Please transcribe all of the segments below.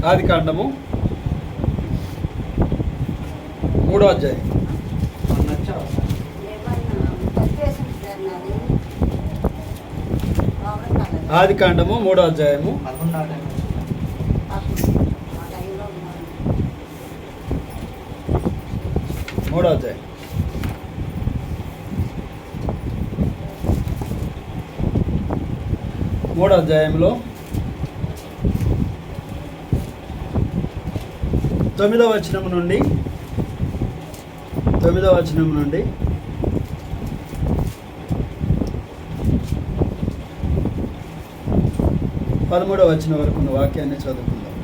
ఆదికాండము 3వ అధ్యాయం. ఆదికాండము 3వ అధ్యాయము 3వ అధ్యాయం. మూడో అధ్యాయంలో 9వ వచనం నుండి 13వ వచనం వరకు ఉన్న వాక్యాన్ని చదువుకుందాం.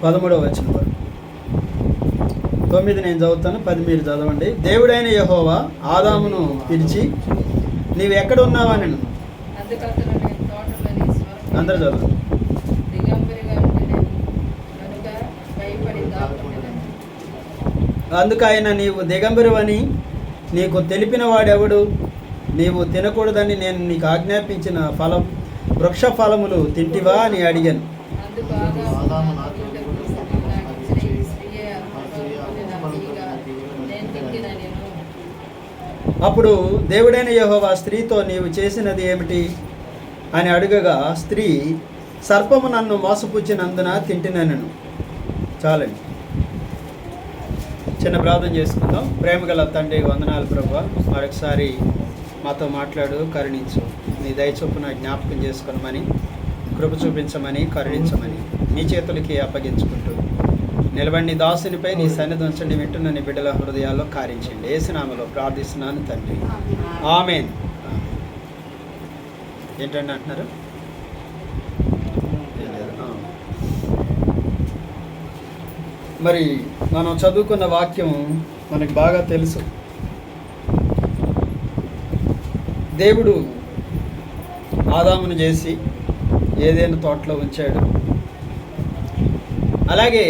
13వ వచనం వరకు. 9 నేను చదువుతాను, 10 మీరు చదవండి. దేవుడైన యెహోవా ఆదామును పిలిచి, నీవు ఎక్కడ ఉన్నావా? నేను అందరూ చదవండి. అందుకు ఆయన, నీవు దిగంబరువని నీకు తెలిపిన వాడెవడు? నీవు తినకూడదని నేను నీకు ఆజ్ఞాపించిన వృక్ష ఫలములు తింటివా అని అడిగాను. అప్పుడు దేవుడైన యెహోవా స్త్రీతో, నీవు చేసినది ఏమిటి అని అడుగగా, స్త్రీ, సర్పము నన్ను మోసపుచ్చినందున తింటినను. చాలండి, చిన్న ప్రార్థన చేసుకుందాం. ప్రేమగల తండ్రి, వందనాలు ప్రభువా, మరొకసారి మాతో మాట్లాడు, కరుణించు. నీ దయ చొప్పున జ్ఞాపకం చేసుకోనమని, కృప చూపించమని, కరుణించమని నీ చేతులకి అప్పగించుకుంటూ నిలబడి దాసునిపై నీ సన్నిధి ఉంచండి. వింటున్న నీ బిడ్డల హృదయాల్లో కార్యించండి. యేసు నామములో ప్రార్థిస్తున్నాను తండ్రి, ఆమేన్. ఏంటండి అంటున్నారు? మరి మనం చదువుకున్న వాక్యం మనకి బాగా తెలుసు. దేవుడు ఆదామును చేసి ఏదైనా తోటలో ఉంచాడు. అలాగే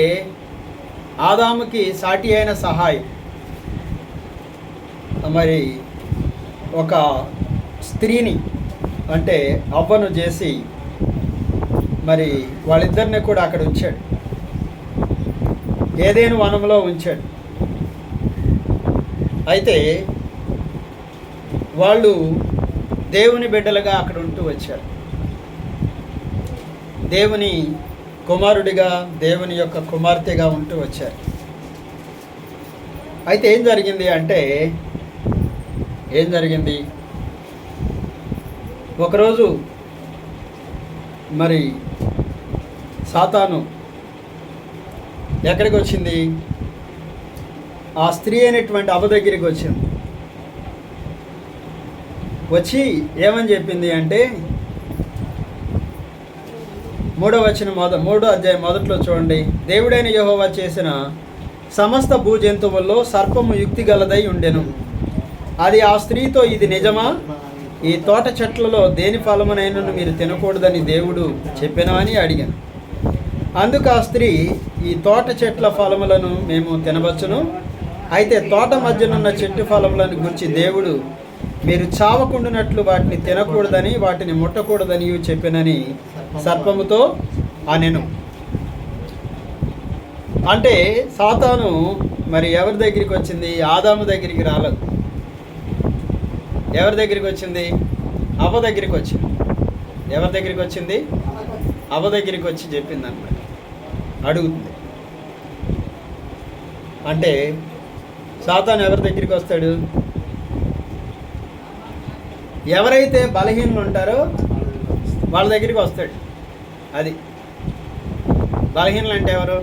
ఆదాముకి సాటి అయిన సహాయం, మరి ఒక స్త్రీని అంటే అవ్వను చేసి మరి వాళ్ళిద్దరిని కూడా అక్కడ ఉంచాడు, ఏదైనా వనంలో ఉంచాడు. అయితే వాళ్ళు దేవుని బిడ్డలుగా అక్కడ ఉంటూ వచ్చారు. దేవుని కుమారుడిగా, దేవుని యొక్క కుమార్తెగా ఉంటూ వచ్చారు. అయితే ఏం జరిగింది? ఒకరోజు మరి సాతాను ఎక్కడికి వచ్చింది? ఆ స్త్రీ అయినటువంటి అవ్వ దగ్గరికి వచ్చింది. వచ్చి ఏమని చెప్పింది అంటే, 3వ వచనం 3వ అధ్యాయం మొదట్లో చూడండి. దేవుడైన యెహోవా చేసిన సమస్త భూజంతువుల్లో సర్పము యుక్తి గలదై ఉండెను. అది ఆ స్త్రీతో, ఇది నిజమా? ఈ తోట చెట్లలో దేని ఫలమునైనను మీరు తినకూడదని దేవుడు చెప్పెనా అని అడిగాను. అందుకు ఆ స్త్రీ, ఈ తోట చెట్ల ఫలములను మేము తినవచ్చును. అయితే తోట మధ్యనున్న చెట్టు ఫలములను గురించి దేవుడు మీరు చావకుండానట్లు వాటిని తినకూడదని, వాటిని ముట్టకూడదని చెప్పెనని సర్పముతో అనెను. అంటే సాతాను మరి ఎవరి దగ్గరికి వచ్చింది? ఆదాము దగ్గరికి రాలేదు. ఎవరి దగ్గరికి వచ్చింది? అవ్వ దగ్గరికి వచ్చింది. ఎవరి దగ్గరికి వచ్చింది? అవ్వ దగ్గరికి వచ్చి చెప్పింది అన్నమాట, అడుగుతుంది. అంటే సాతాను ఎవరి దగ్గరికి వస్తాడు? ఎవరైతే బలహీనలు ఉంటారో వాళ్ళ దగ్గరికి వస్తాడు. అది బలహీనలు అంటే ఎవరు?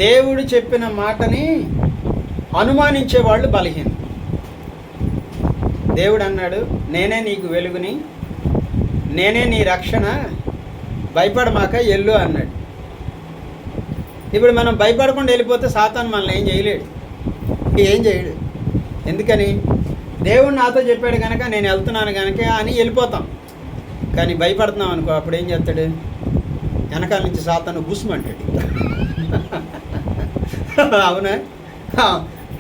దేవుడు చెప్పిన మాటని అనుమానించే వాళ్ళు బలహీనం. దేవుడు అన్నాడు, నేనే నీకు వెలుగుని, నేనే నీ రక్షణ, భయపడమాక ఎల్లు అన్నాడు. ఇప్పుడు మనం భయపడకుండా వెళ్ళిపోతే సాతాను మనల్ని ఏం చేయడు. ఎందుకని? దేవుడు నాతో చెప్పాడు కనుక నేను వెళ్తున్నాను కనుక అని వెళ్ళిపోతాం. కానీ భయపడుతున్నాం అనుకో, అప్పుడు ఏం చేస్తాడు? వెనకాల నుంచి సాతాను బుస్మంటాడు. అవునా?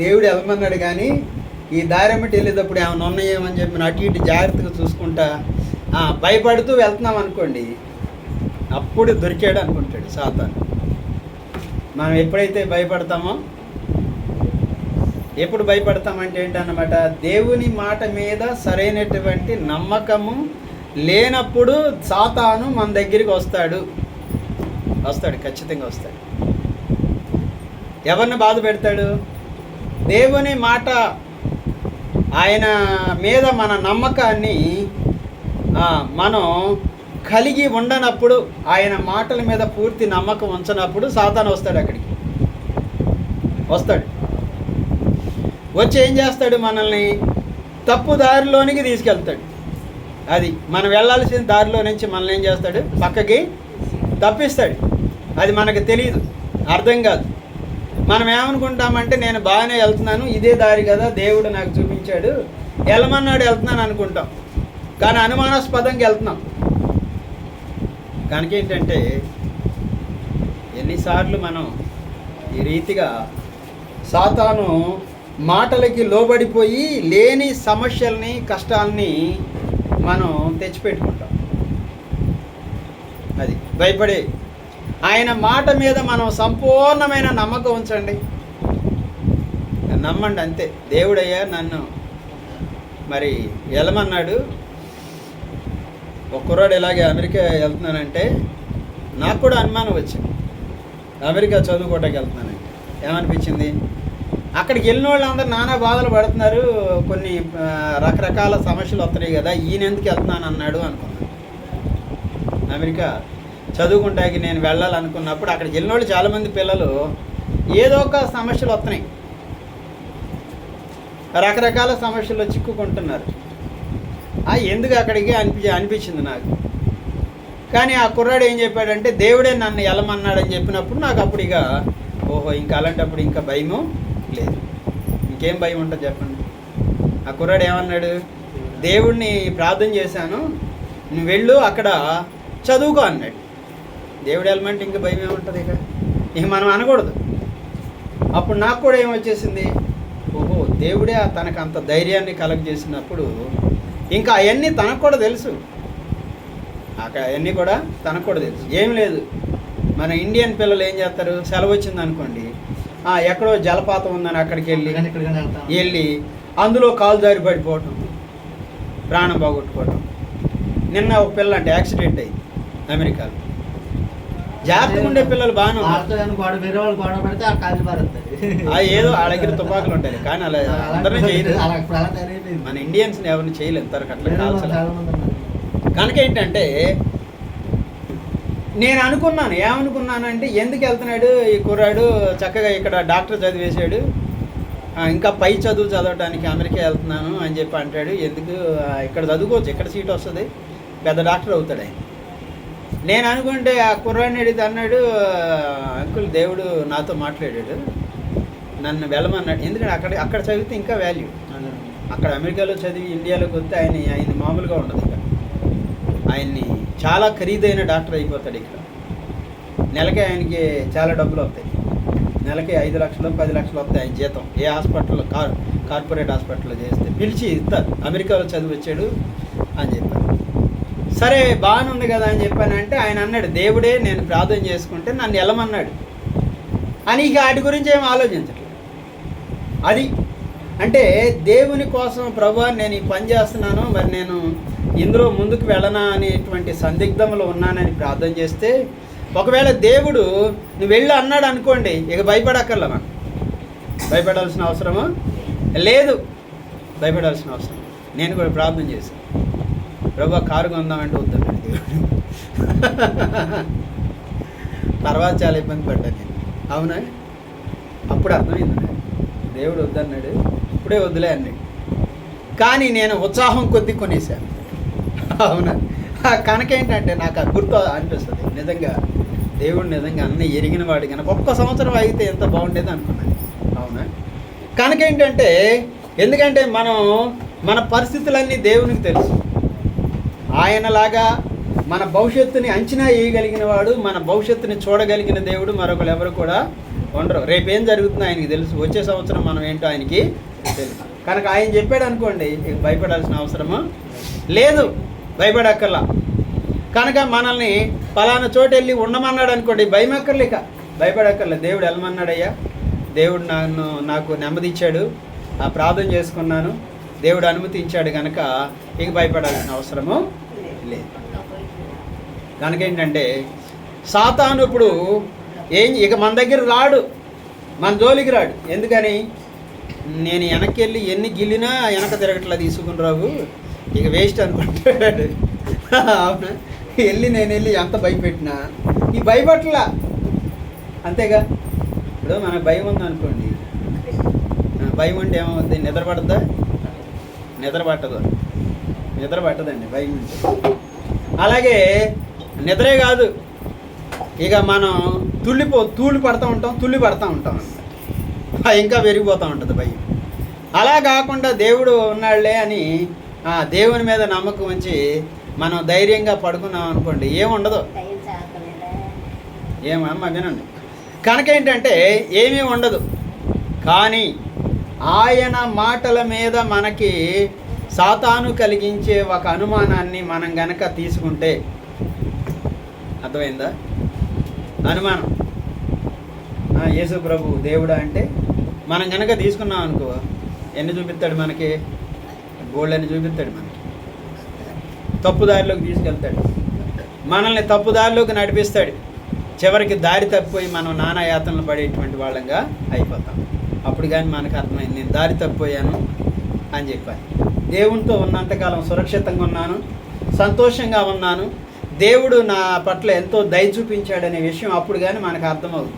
దేవుడు వెళ్ళమన్నాడు కానీ ఈ దారి ఎమ్మటి వెళ్ళేటప్పుడు ఏమైనా ఉన్నాయేమని చెప్పి అటు ఇటు జాగ్రత్తగా చూసుకుంటా భయపడుతూ వెళ్తున్నాం అనుకోండి, అప్పుడు దొరికాడు అనుకుంటాడు సాతాను. మనం ఎప్పుడైతే భయపడతామో, ఎప్పుడు భయపడతామంటే ఏంటన్నమాట, దేవుని మాట మీద సరైనటువంటి నమ్మకము లేనప్పుడు సాతాను మన దగ్గరికి వస్తాడు, ఖచ్చితంగా వస్తాడు. ఎవరిని బాధ పెడతాడు? దేవుని మాట, ఆయన మీద మన నమ్మకాన్ని మనం కలిగి ఉండనప్పుడు, ఆయన మాటల మీద పూర్తి నమ్మకం ఉంచనప్పుడు సాతాను వస్తాడు, అక్కడికి వస్తాడు. వచ్చి ఏం చేస్తాడు? మనల్ని తప్పు దారిలోనికి తీసుకెళ్తాడు. అది మనం వెళ్ళాల్సిన దారిలో నుంచి మనల్ని ఏం చేస్తాడు? పక్కకి తప్పిస్తాడు. అది మనకు తెలియదు, అర్థం కాదు. మనం ఏమనుకుంటామంటే నేను బాగానే వెళ్తున్నాను, ఇదే దారి కదా దేవుడు నాకు చూపించాడు, వెళ్ళమన్నాడు వెళ్తున్నాను అనుకుంటాం. కానీ అనుమానాస్పదంగా వెళ్తున్నాం. కనుక ఏంటంటే ఎన్నిసార్లు మనం ఈ రీతిగా సాతాను మాటలకి లోబడిపోయి లేని సమస్యల్ని, కష్టాలని మనం తెచ్చిపెట్టుకుంటాం. అది భయపడే. ఆయన మాట మీద మనం సంపూర్ణమైన నమ్మకం ఉంచండి, నమ్మండి, అంతే. దేవుడయ్యా నన్ను మరి వెళ్ళమన్నాడు. ఒక కుర్రాడు ఇలాగే అమెరికా వెళ్తున్నానంటే నాకు కూడా అనుమానం వచ్చింది. అమెరికా చదువుకోవటానికి వెళ్తున్నానంటే ఏమనిపించింది? అక్కడికి వెళ్ళిన వాళ్ళందరూ నానా బాధలు పడుతున్నారు, కొన్ని రకరకాల సమస్యలు వస్తున్నాయి కదా, ఈయన ఎందుకు వెళ్తున్నాను అన్నాడు అనుకున్నాను. అమెరికా చదువుకుంటాకి నేను వెళ్ళాలనుకున్నప్పుడు అక్కడికి వెళ్ళిన వాళ్ళు చాలామంది పిల్లలు ఏదో ఒక సమస్యలు వస్తున్నాయి, రకరకాల సమస్యల్లో చిక్కుకుంటున్నారు. ఎందుకు అక్కడికి అనిపించింది నాకు. కానీ ఆ కుర్రాడు ఏం చెప్పాడంటే దేవుడే నన్ను వెళ్ళమన్నాడని చెప్పినప్పుడు నాకు అప్పుడు ఇక ఓహో, ఇంకా అలాంటప్పుడు ఇంకా భయము లేదు. ఇంకేం భయం ఉంటుంది చెప్పండి. ఆ కుర్రాడు ఏమన్నాడు? దేవుడిని ప్రార్థన చేశాను, నువ్వు వెళ్ళు అక్కడ చదువుకో అన్నాడు. దేవుడు వెళ్ళమంటే ఇంకా భయం ఏముంటుంది? ఇక మనం అనకూడదు. అప్పుడు నాకు కూడా ఏమొచ్చేసింది, ఓహో దేవుడే తనకు అంత ధైర్యాన్ని కలగజేసినప్పుడు ఇంకా అవన్నీ తనకు కూడా తెలుసు. అక్కడ అవన్నీ కూడా తనకు కూడా తెలుసు. ఏం లేదు, మన ఇండియన్ పిల్లలు ఏం చేస్తారు, సెలవు వచ్చింది అనుకోండి, ఎక్కడో జలపాతం ఉందని అక్కడికి వెళ్ళి అందులో కాలు జారి పడిపోవటం, ప్రాణం పోగొట్టుకోవటం. నిన్న ఒక పిల్ల అంటే యాక్సిడెంట్ అయింది అమెరికాలో. జాగ్రత్తగా ఉండే పిల్లలు బాగానే ఏదో ఆ దగ్గర తుపాకులు ఉంటాయి, కానీ అలా అందరినీ చేయలేదు. మన ఇండియన్స్ని ఎవరిని చేయలేదు తరకు అట్లా కాల్చలేదు. కనుక ఏంటంటే నేను అనుకున్నాను, ఏమనుకున్నానంటే ఎందుకు వెళ్తున్నాడు ఈ కుర్రాడు, చక్కగా ఇక్కడ డాక్టర్ చదివేశాడు, ఇంకా పై చదువు చదవడానికి అమెరికా వెళ్తున్నాను అని చెప్పి అంటాడు. ఎందుకు ఇక్కడ చదువుకోవచ్చు, ఇక్కడ సీట్ వస్తుంది, పెద్ద డాక్టర్ అవుతాడు ఆయన. నేను అనుకుంటే ఆ కుర్రాడిని అడిగితే అన్నాడు, అంకుల్ దేవుడు నాతో మాట్లాడాడు, నన్ను వెళ్ళమన్నాడు. ఎందుకంటే అక్కడ చదివితే ఇంకా వాల్యూ. అక్కడ అమెరికాలో చదివి ఇండియాలోకి వస్తే ఆయన మామూలుగా ఉండదు. ఇక్కడ ఆయన్ని చాలా ఖరీదైన డాక్టర్ అయిపోతాడు. ఇక్కడ నెలకి ఆయనకి చాలా డబ్బులు వస్తాయి. నెలకి 5 లక్షలు 10 లక్షలు వస్తాయి ఆయన జీతం. ఏ హాస్పిటల్లో కార్పొరేట్ హాస్పిటల్లో చేస్తే పిలిచి ఇస్తారు, అమెరికాలో చదివి వచ్చాడు అని చెప్పారు. సరే బాగానే ఉంది కదా అని చెప్పానంటే ఆయన అన్నాడు, దేవుడే నేను ప్రార్థన చేసుకుంటే నన్ను వెళ్ళమన్నాడు అని. ఇక వాటి గురించి ఏం ఆలోచించట్లేదు. అది అంటే దేవుని కోసం ప్రభువా నేను ఈ పని చేస్తున్నాను, మరి నేను ఇందులో ముందుకు వెళ్ళనా అనేటువంటి సందిగ్ధంలో ఉన్నానని ప్రార్థన చేస్తే, ఒకవేళ దేవుడు నువ్వు వెళ్ళు అన్నాడు అనుకోండి, ఇక భయపడక్కర్లా. మనం భయపడాల్సిన అవసరము లేదు, భయపడాల్సిన అవసరం. నేను కూడా ప్రార్థన చేశాను, ప్రభువా కారు కొందామంటే వద్దన్నాడు దేవుడు. తర్వాత చాలా ఇబ్బంది పడ్డాను నేను. అవునా? అప్పుడు అర్థమైంది దేవుడు వద్దన్నాడు, ఇప్పుడే వద్దులే అన్నాడు. కానీ నేను ఉత్సాహం కొద్ది కొనేసాను. అవునా? కనుక ఏంటంటే నాకు గుర్తు అనిపిస్తుంది, నిజంగా దేవుడు నిజంగా అన్నీ ఎరిగిన వాడు కనుక ఒక్క సంవత్సరం అయితే ఎంత బాగుండేది అనుకున్నాను. అవునా? కనుక ఏంటంటే ఎందుకంటే మన పరిస్థితులన్నీ దేవునికి తెలుసు. ఆయనలాగా మన భవిష్యత్తుని అంచనా వేయగలిగిన వాడు, మన భవిష్యత్తుని చూడగలిగిన దేవుడు మరొకరు ఎవరు కూడా ఉండరు. రేపేం జరుగుతుందో ఆయనకి తెలుసు, వచ్చే సంవత్సరం మనం ఏంటో ఆయనకి తెలుసు. కనుక ఆయన చెప్పాడు అనుకోండి, ఇక భయపడాల్సిన అవసరము లేదు, భయపడక్కర్లా. కనుక మనల్ని పలానా చోటు వెళ్ళి ఉండమన్నాడు అనుకోండి, భయం అక్కర్లేక, భయపడక్కర్లేదు. దేవుడు వెళ్ళమన్నాడయ్యా, దేవుడు నాకు నెమ్మది ఇచ్చాడు, ఆ ప్రార్థన చేసుకున్నాను, దేవుడు అనుమతించాడు, కనుక ఇక భయపడాల్సిన అవసరము లేదు. కనుక ఏంటంటే సాతాను ఇప్పుడు ఇక మన దగ్గర రాడు, మన జోలికి రాడు. ఎందుకని? నేను వెనక్కి వెళ్ళి ఎన్ని గిల్లినా వెనక తిరగట్లా తీసుకుని రావు, ఇక వేస్ట్ అనుకుంటాడు. అవునా? నేను వెళ్ళి ఎంత భయపెట్టినా ఈ భయపట్లా, అంతేగా. ఇప్పుడు మనకు భయం ఉందనుకోండి, భయం ఉంటే ఏమవుద్ది? నిద్ర పడద్దా? నిద్ర పట్టదండి భయం ఉంటే. అలాగే నిద్రే కాదు, ఇక మనం తూలి పడుతూ ఉంటాం అన్నమాట, ఇంకా పెరిగిపోతూ ఉంటుంది భయం. అలా కాకుండా దేవుడు ఉన్నాడులే అని దేవుని మీద నమ్మకం ఉంచి మనం ధైర్యంగా పడుకున్నాం అనుకోండి, ఏముండదు. ఏమమ్మా వినండి. కనుక ఏంటంటే ఏమీ ఉండదు. కానీ ఆయన మాటల మీద మనకి సాతాను కలిగించే ఒక అనుమానాన్ని మనం గనక తీసుకుంటే, అర్థమైందా? అనుమానం, యేసు ప్రభు దేవుడా అంటే మనం గనక తీసుకున్నాం అనుకో, ఎన్ని చూపిస్తాడు మనకి? గోల్డెన్ని చూపిస్తాడు మనకి, తప్పుదారిలోకి తీసుకెళ్తాడు, మనల్ని తప్పుదారిలోకి నడిపిస్తాడు. చివరికి దారి తప్పిపోయి మనం నానా యాతనలు పడేటువంటి వాళ్ళంగా అయిపోతాం. అప్పుడు కానీ మనకు అర్థమైంది, నేను దారి తప్పిపోయాను అని చెప్పాను. దేవునితో ఉన్నంతకాలం సురక్షితంగా ఉన్నాను, సంతోషంగా ఉన్నాను, దేవుడు నా పట్ల ఎంతో దయ చూపించాడనే విషయం అప్పుడు కానీ మనకు అర్థమవుతుంది.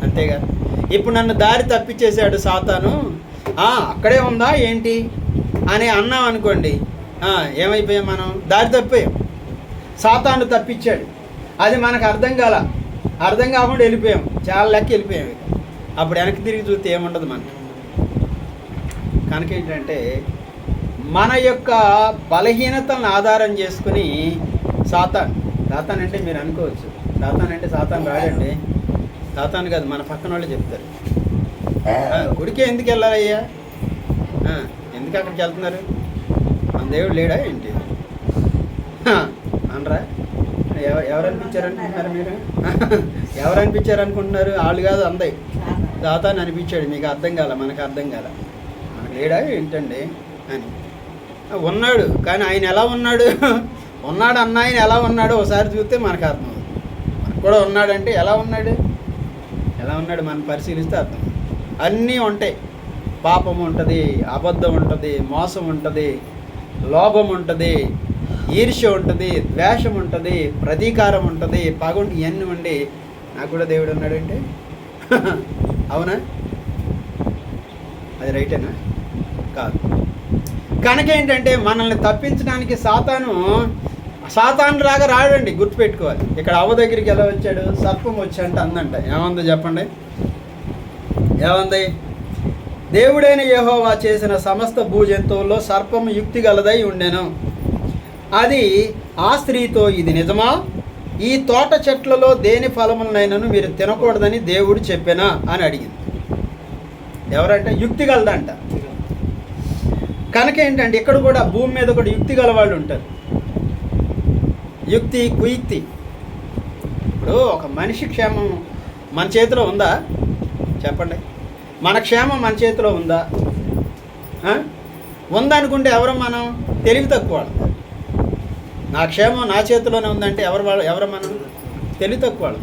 అంతేగా. ఇప్పుడు నన్ను దారి తప్పించేశాడు సాతాను, అక్కడే ఉందా ఏంటి అని అన్నాం అనుకోండి, ఏమైపోయాం? మనం దారి తప్పిపోయాం. సాతాను తప్పించాడు, అది మనకు అర్థం కాకుండా వెళ్ళిపోయాం, చాలా లెక్క వెళ్ళిపోయాం. అప్పుడు వెనక్కి తిరిగి చూస్తే ఏముండదు మనకి. కనుక ఏంటంటే మన యొక్క బలహీనతలను ఆధారం చేసుకుని సాతాన్ అంటే మీరు అనుకోవచ్చు, సాతాన్ రాడండి, సాతాను కాదు, మన పక్కన వాళ్ళు చెప్తారు. గుడికే ఎందుకు వెళ్ళాలయ్యా, ఎందుకు అక్కడికి వెళ్తున్నారు, మన దేవుడు లేడా ఏంటి అనరా? ఎవరు అనిపించారనుకుంటున్నారు మీరు? ఎవరు అనిపించారనుకుంటున్నారు? వాళ్ళు కాదు, అందే సాతాను అనిపించాడు. మీకు అర్థం కాల, మనకు అర్థం కాల, మనకు లేడా ఏంటండి అని. ఉన్నాడు, కానీ ఆయన ఎలా ఉన్నాడు అన్న ఆయన ఎలా ఉన్నాడో ఒకసారి చూస్తే మనకు అర్థం అవుతుంది. మనకు కూడా ఉన్నాడంటే ఎలా ఉన్నాడు మనం పరిశీలిస్తే అర్థం. అన్నీ ఉంటాయి, పాపం ఉంటుంది, అబద్ధం ఉంటుంది, మోసం ఉంటుంది, లోభం ఉంటుంది, ఈర్ష్య ఉంటుంది, ద్వేషం ఉంటుంది, ప్రతీకారం ఉంటుంది, పగ, ఇవన్నీ ఉండి నాకు కూడా దేవుడు ఉన్నాడంటే అవునా? అది రైటేనా? కాదు. కనుక ఏంటంటే మనల్ని తప్పించడానికి సాతాను రాగా రాడండి, గుర్తుపెట్టుకోవాలి. ఇక్కడ అవ్వ దగ్గరికి ఎలా వచ్చాడు? సర్పం వచ్చాడంటే అందంట. ఏమందో చెప్పండి, ఏమంది? దేవుడైన యెహోవా చేసిన సమస్త భూజంతువుల్లో సర్పము యుక్తి గలదై ఉండెను. అది ఆ స్త్రీతో, ఇది నిజమా? ఈ తోట చెట్లలో దేని ఫలములనైనను మీరు తినకూడదని దేవుడు చెప్పెనా అని అడిగింది. ఎవరంటే యుక్తి గలదంట. కనుక ఏంటంటే ఇక్కడ కూడా భూమి మీద కూడా యుక్తి గల వాళ్ళు ఉంటారు. యుక్తి, కుయుక్తి. ఇప్పుడు ఒక మనిషి క్షేమం మన చేతిలో ఉందా? చెప్పండి. మన క్షేమం మన చేతిలో ఉందా? ఉందనుకుంటే ఎవరు మనం? తెలివి తక్కువ వాళ్ళు. నా క్షేమం నా చేతిలోనే ఉందంటే ఎవరు మనం? తెలివి తక్కువ వాళ్ళు.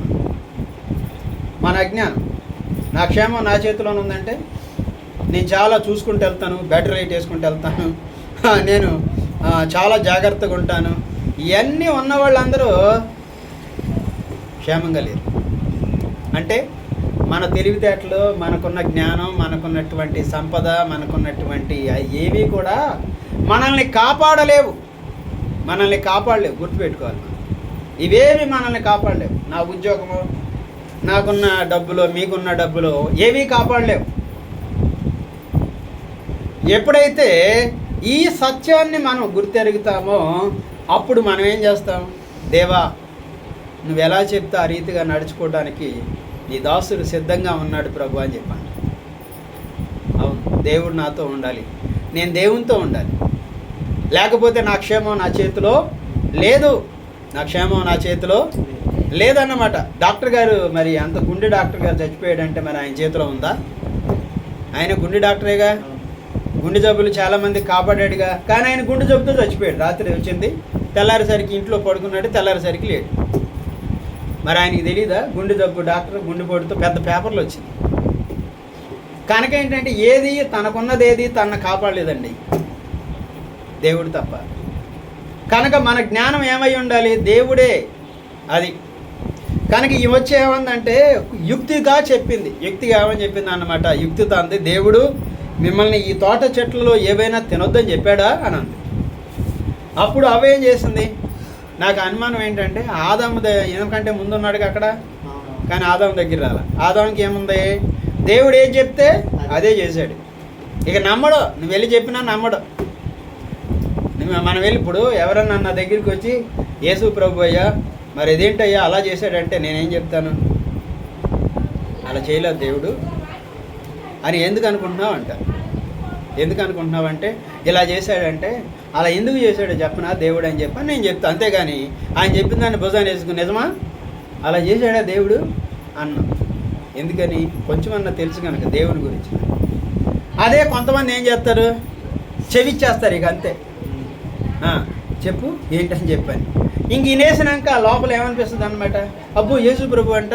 మన అజ్ఞానం. నా క్షేమం నా చేతిలోనే ఉందంటే నేను చాలా చూసుకుంటూ వెళ్తాను, బ్యాటరీ లైట్ వేసుకుంటూ వెళ్తాను, నేను చాలా జాగ్రత్తగా ఉంటాను. ఇవన్నీ ఉన్న వాళ్ళందరూ క్షేమంగా లేరు. అంటే మన తెలివితేటలు, మనకున్న జ్ఞానం, మనకున్నటువంటి సంపద, మనకున్నటువంటి ఏవి కూడా మనల్ని కాపాడలేవు. గుర్తుపెట్టుకోవాలి. ఇవేవి మనల్ని కాపాడలేవు. నా ఉద్యోగము, నాకున్న డబ్బులో, మీకున్న డబ్బులో ఏవీ కాపాడలేవు. ఎప్పుడైతే ఈ సత్యాన్ని మనం గుర్తెరుగుతామో అప్పుడు మనం ఏం చేస్తాం? దేవా, నువ్వు ఎలా చెప్తే ఆ రీతిగా నడుచుకోవడానికి నీ దాసుడు సిద్ధంగా ఉన్నాడు ప్రభు అని చెప్పాను. అవును. దేవుడు నాతో ఉండాలి, నేను దేవునితో ఉండాలి, లేకపోతే నా క్షేమం నా చేతిలో లేదు, నా క్షేమం నా చేతిలో లేదన్నమాట. డాక్టర్ గారు మరి అంత గుండె డాక్టర్ గారు చచ్చిపోయాడంటే మరి ఆయన చేతిలో ఉందా? ఆయన గుండె డాక్టరేగా, గుండె జబ్బులు చాలామంది కాపాడాడుగా, కానీ ఆయన గుండె జబ్బుతో చచ్చిపోయాడు. రాత్రి వచ్చింది, తెల్లారేసరికి ఇంట్లో పడుకున్నాడు, తెల్లారేసరికి లేడు. మరి ఆయనకి తెలియదా గుండె జబ్బు డాక్టర్ గుండెపోటుతో పెద్ద పేపర్లు వచ్చింది. కనుక ఏంటంటే ఏది తనకున్నది ఏది తనను కాపాడలేదండి, దేవుడు తప్ప. కనుక మన జ్ఞానం ఏమై ఉండాలి? దేవుడే అది. కనుక ఈ వచ్చి ఏమందంటే యుక్తిగా చెప్పింది, యుక్తిగా ఏమని చెప్పింది అన్నమాట. యుక్తితో అంది, దేవుడు మిమ్మల్ని ఈ తోట చెట్లలో ఏవైనా తినొద్దని చెప్పాడా అని అంది. అప్పుడు అవేం చేసింది? నాకు అనుమానం ఏంటంటే ఆదాము ఎందుకంటే ముందున్నాడుగా అక్కడ, కానీ ఆదాము దగ్గర రాల. ఆదాముకి ఏముంది? దేవుడు ఏం చెప్తే అదే చేశాడు. ఇక నమ్మడు, నువ్వు వెళ్ళి చెప్పినా నమ్మడు. మనం వెళ్ళి ఇప్పుడు ఎవరన్నా నా దగ్గరికి వచ్చి యేసు ప్రభు అయ్యా మరి ఇదేంటయ్యా అలా చేశాడంటే నేనేం చెప్తాను? అలా చేయలేదు దేవుడు అని ఎందుకు అనుకుంటున్నావు అంట. ఎందుకు అనుకుంటున్నావు అంటే ఇలా చేశాడంటే అలా ఎందుకు చేశాడో చెప్పనా దేవుడు అని చెప్పని నేను చెప్తాను. అంతేగాని ఆయన చెప్పిన దాన్ని భుజాన్ని వేసుకుని నిజమా అలా చేశాడా దేవుడు అన్నా. ఎందుకని? కొంచెమన్నా తెలుసు కనుక దేవుని గురించి. అదే కొంతమంది ఏం చేస్తారు, చెవిచ్చేస్తారు, ఇక అంతే. చెప్పు ఏంటని చెప్పాను. ఇంక వినేసినాక లోపల ఏమనిపిస్తుంది అనమాట, అబ్బో యేసు ప్రభు అంట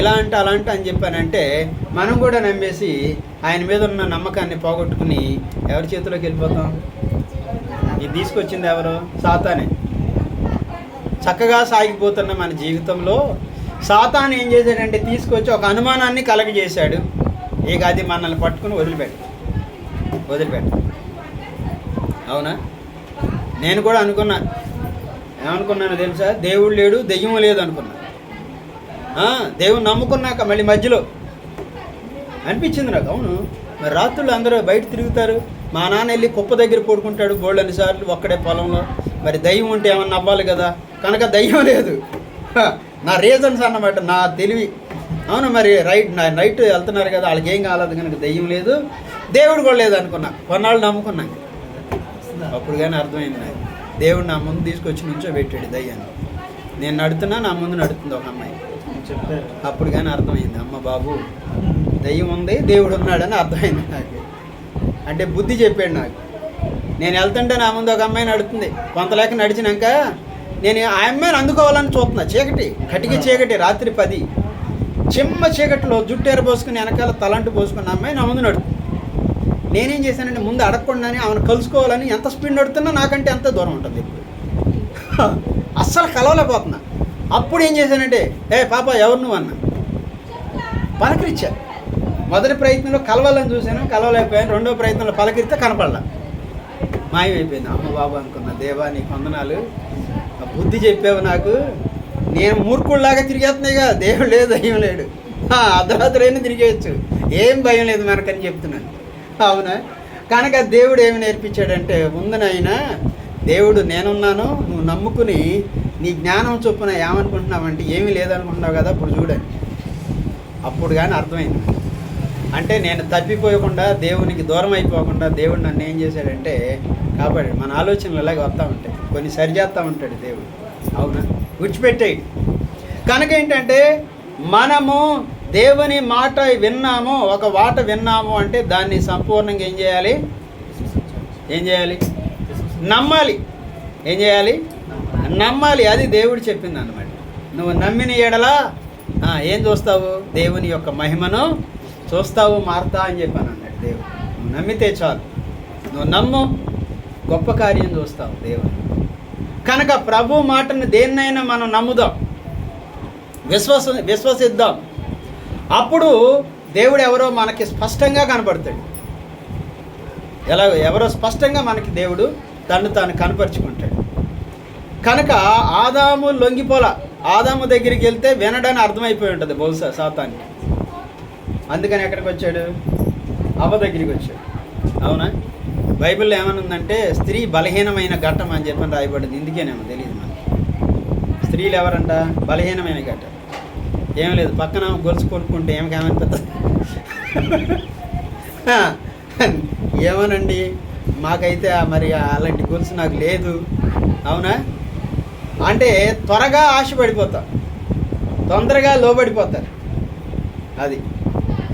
ఇలా అంట అలా అంట అని చెప్పానంటే మనం కూడా నమ్మేసి ఆయన మీద ఉన్న నమ్మకాన్ని పోగొట్టుకుని ఎవరి చేతిలోకి వెళ్ళిపోతాం? ఇది తీసుకొచ్చింది ఎవరు? సాతానే. చక్కగా సాగిపోతున్న మన జీవితంలో సాతాను ఏం చేశాడంటే తీసుకొచ్చి ఒక అనుమానాన్ని కలగజేశాడు. ఇక అది మనల్ని పట్టుకుని వదిలిపెట్టు. అవునా? నేను కూడా అనుకున్నా, ఏమనుకున్నాను తెలుసా? దేవుడు లేడు, దెయ్యం లేదు అనుకున్నా. దేవుని నమ్ముకున్నాక మళ్ళీ మధ్యలో అనిపించింది నాకు, అవును మరి రాత్రులు అందరూ బయట తిరుగుతారు, మా నాన్న వెళ్ళి కుప్ప దగ్గర పడుకుంటాడు బోల్డన్ని సార్లు ఒక్కడే పొలంలో, మరి దయ్యం ఉంటే ఏమన్నా అవ్వాలి కదా, కనుక దయ్యం లేదు. నా రీజన్స్ అన్నమాట, నా తెలివి. అవును మరి నైట్ వెళ్తున్నారు కదా, వాళ్ళకి ఏం కాలేదు కనుక దయ్యం లేదు, దేవుడు కూడా లేదు అనుకున్నా. కొన్నాళ్ళు నమ్ముకున్నాను. అప్పుడు కానీ అర్థమైంది నాకు, దేవుడు నా ముందు తీసుకొచ్చి నుంచో పెట్టాడు దయ్యాన్ని. నేను నడుతున్నా, నా ముందు నడుతుంది ఒక అమ్మాయి. అప్పుడు కానీ అర్థమైంది, అమ్మ బాబు దయ్యం ఉంది, దేవుడు ఉన్నాడని అర్థమైంది నాకు. అంటే బుద్ధి చెప్పాడు నాకు. నేను వెళ్తుంటే నా ముందు ఒక అమ్మాయి నడుతుంది, కొంతలేక నడిచినాక నేను ఆ అమ్మాయిని అందుకోవాలని చూస్తున్నా. చీకటి, కటికి చీకటి, రాత్రి 10, చిమ్మ చీకటిలో జుట్టు ఎరబోసుకుని వెనకాల తలంటు పోసుకున్న అమ్మాయి నా ముందు నడుతుంది. నేనేం చేశానంటే ముందు అడగకుండానే ఆమెను కలుసుకోవాలని ఎంత స్పీడ్ నడుతున్నా నాకంటే ఎంత దూరం ఉంటుంది ఇప్పుడు. అస్సలు కలవలేకపోతున్నా. అప్పుడు ఏం చేశానంటే, ఏ పాప ఎవరు నువ్వు అన్నా. పలకరించా. మొదటి ప్రయత్నంలో కలవాలని చూశాను, కలవలేకపోయాను. రెండో ప్రయత్నంలో పలకరిస్తే కనపడలా, మాయమైపోయింది. అమ్మ బాబు అనుకున్నా, దేవా నీ వందనాలు, బుద్ధి చెప్పావు నాకు. నేను మూర్ఖుడిలాగా తిరిగేస్తున్నాయిగా, దేవుడు లేదు దయ్యం లేడు, అర్ధరాత్రి అయినా తిరిగేయచ్చు, ఏం భయం లేదు మనకని చెప్తున్నాను. అవునా? కనుక దేవుడు ఏమి నేర్పించాడంటే, ముందునైనా దేవుడు నేనున్నాను, నువ్వు నమ్ముకుని నీ జ్ఞానం చొప్పున ఏమనుకుంటున్నావంటే ఏమీ లేదనుకుంటున్నావు కదా, ఇప్పుడు చూడండి. అప్పుడు కానీ అర్థమైంది. అంటే నేను తప్పిపోయకుండా, దేవునికి దూరం అయిపోకుండా దేవుడు నన్ను ఏం చేశాడంటే కాపాడాడు. మన ఆలోచనలు ఇలాగే వస్తూ ఉంటాయి, కొన్ని సరిచేస్తూ ఉంటాడు దేవుడు. అవునా? విడిచిపెట్టేయి. కనుక ఏంటంటే మనము దేవుని మాట విన్నాము, ఒక మాట విన్నాము అంటే దాన్ని సంపూర్ణంగా ఏం చేయాలి? నమ్మాలి. ఏం చేయాలి? నమ్మాలి. అది దేవుడు చెప్పింది అన్నమాట. నువ్వు నమ్మిన ఎడలా ఏం చూస్తావు? దేవుని యొక్క మహిమను చూస్తావు, మారుతా అని చెప్పాను అన్నాడు దేవుడు. నువ్వు నమ్మితే చాలు, నువ్వు నమ్ము, గొప్ప కార్యం చూస్తావు దేవుడు. కనుక ప్రభు మాటను దేన్నైనా మనం నమ్ముదాం, విశ్వసిద్దాం. అప్పుడు దేవుడు ఎవరో మనకి స్పష్టంగా కనపడతాడు. ఎవరో స్పష్టంగా మనకి దేవుడు తను తాను కనపరుచుకుంటాడు. కనుక ఆదాము లొంగిపోలా. ఆదాము దగ్గరికి వెళ్తే వినడని అర్థమైపోయి ఉంటుంది బహుశా సాతానికి. అందుకని ఎక్కడికి వచ్చాడు? అవ్వ దగ్గరికి వచ్చాడు. అవునా? బైబిల్లో ఏమనుందంటే స్త్రీ బలహీనమైన ఘట్టం అని చెప్పని రాయబడింది. ఇందుకేనేమో తెలియదు మనకి. స్త్రీలు ఎవరంట? బలహీనమైన ఘట్టం. ఏం లేదు, పక్కన గొలుసు కొనుక్కుంటే ఏమికేమనిపిస్తుంది? ఏమోనండి, మాకైతే మరి అలాంటి గొలుసు నాకు లేదు. అవునా? అంటే త్వరగా ఆశపడిపోతాం, తొందరగా లోబడిపోతారు. అది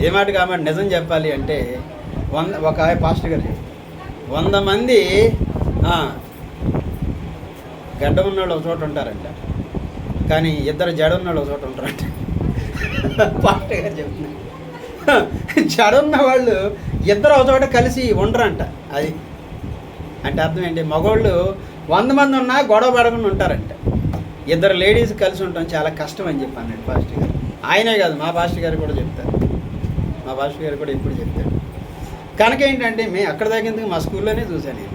ఏ మాట కాబట్టి నిజం చెప్పాలి అంటే ఒక పాస్టర్ గారు 100 మంది గడ్డ ఉన్నవాళ్ళు ఒక చోట ఉంటారంట, కానీ 2 జడ ఉన్నవాళ్ళు ఒక చోట ఉంటారంట. పాస్టర్ గారు చెప్తున్నారు, జడ ఉన్న వాళ్ళు 2 ఒక చోట కలిసి ఉండరంట. అది అంటే అర్థం ఏంటి? మగవాళ్ళు 100 మంది ఉన్నా గొడవ పడకుండా ఉంటారంట. 2 లేడీస్ కలిసి ఉండటం చాలా కష్టం అని చెప్పి అన్నాడు పాస్టర్ గారు. ఆయనే కాదు, మా పాస్టర్ గారు కూడా చెప్తారు, మా పాస్టర్ గారు కూడా ఎప్పుడు చెప్తాడు. కనుక ఏంటంటే మేము అక్కడ తగ్గింది మా స్కూల్లోనే చూశాను నేను.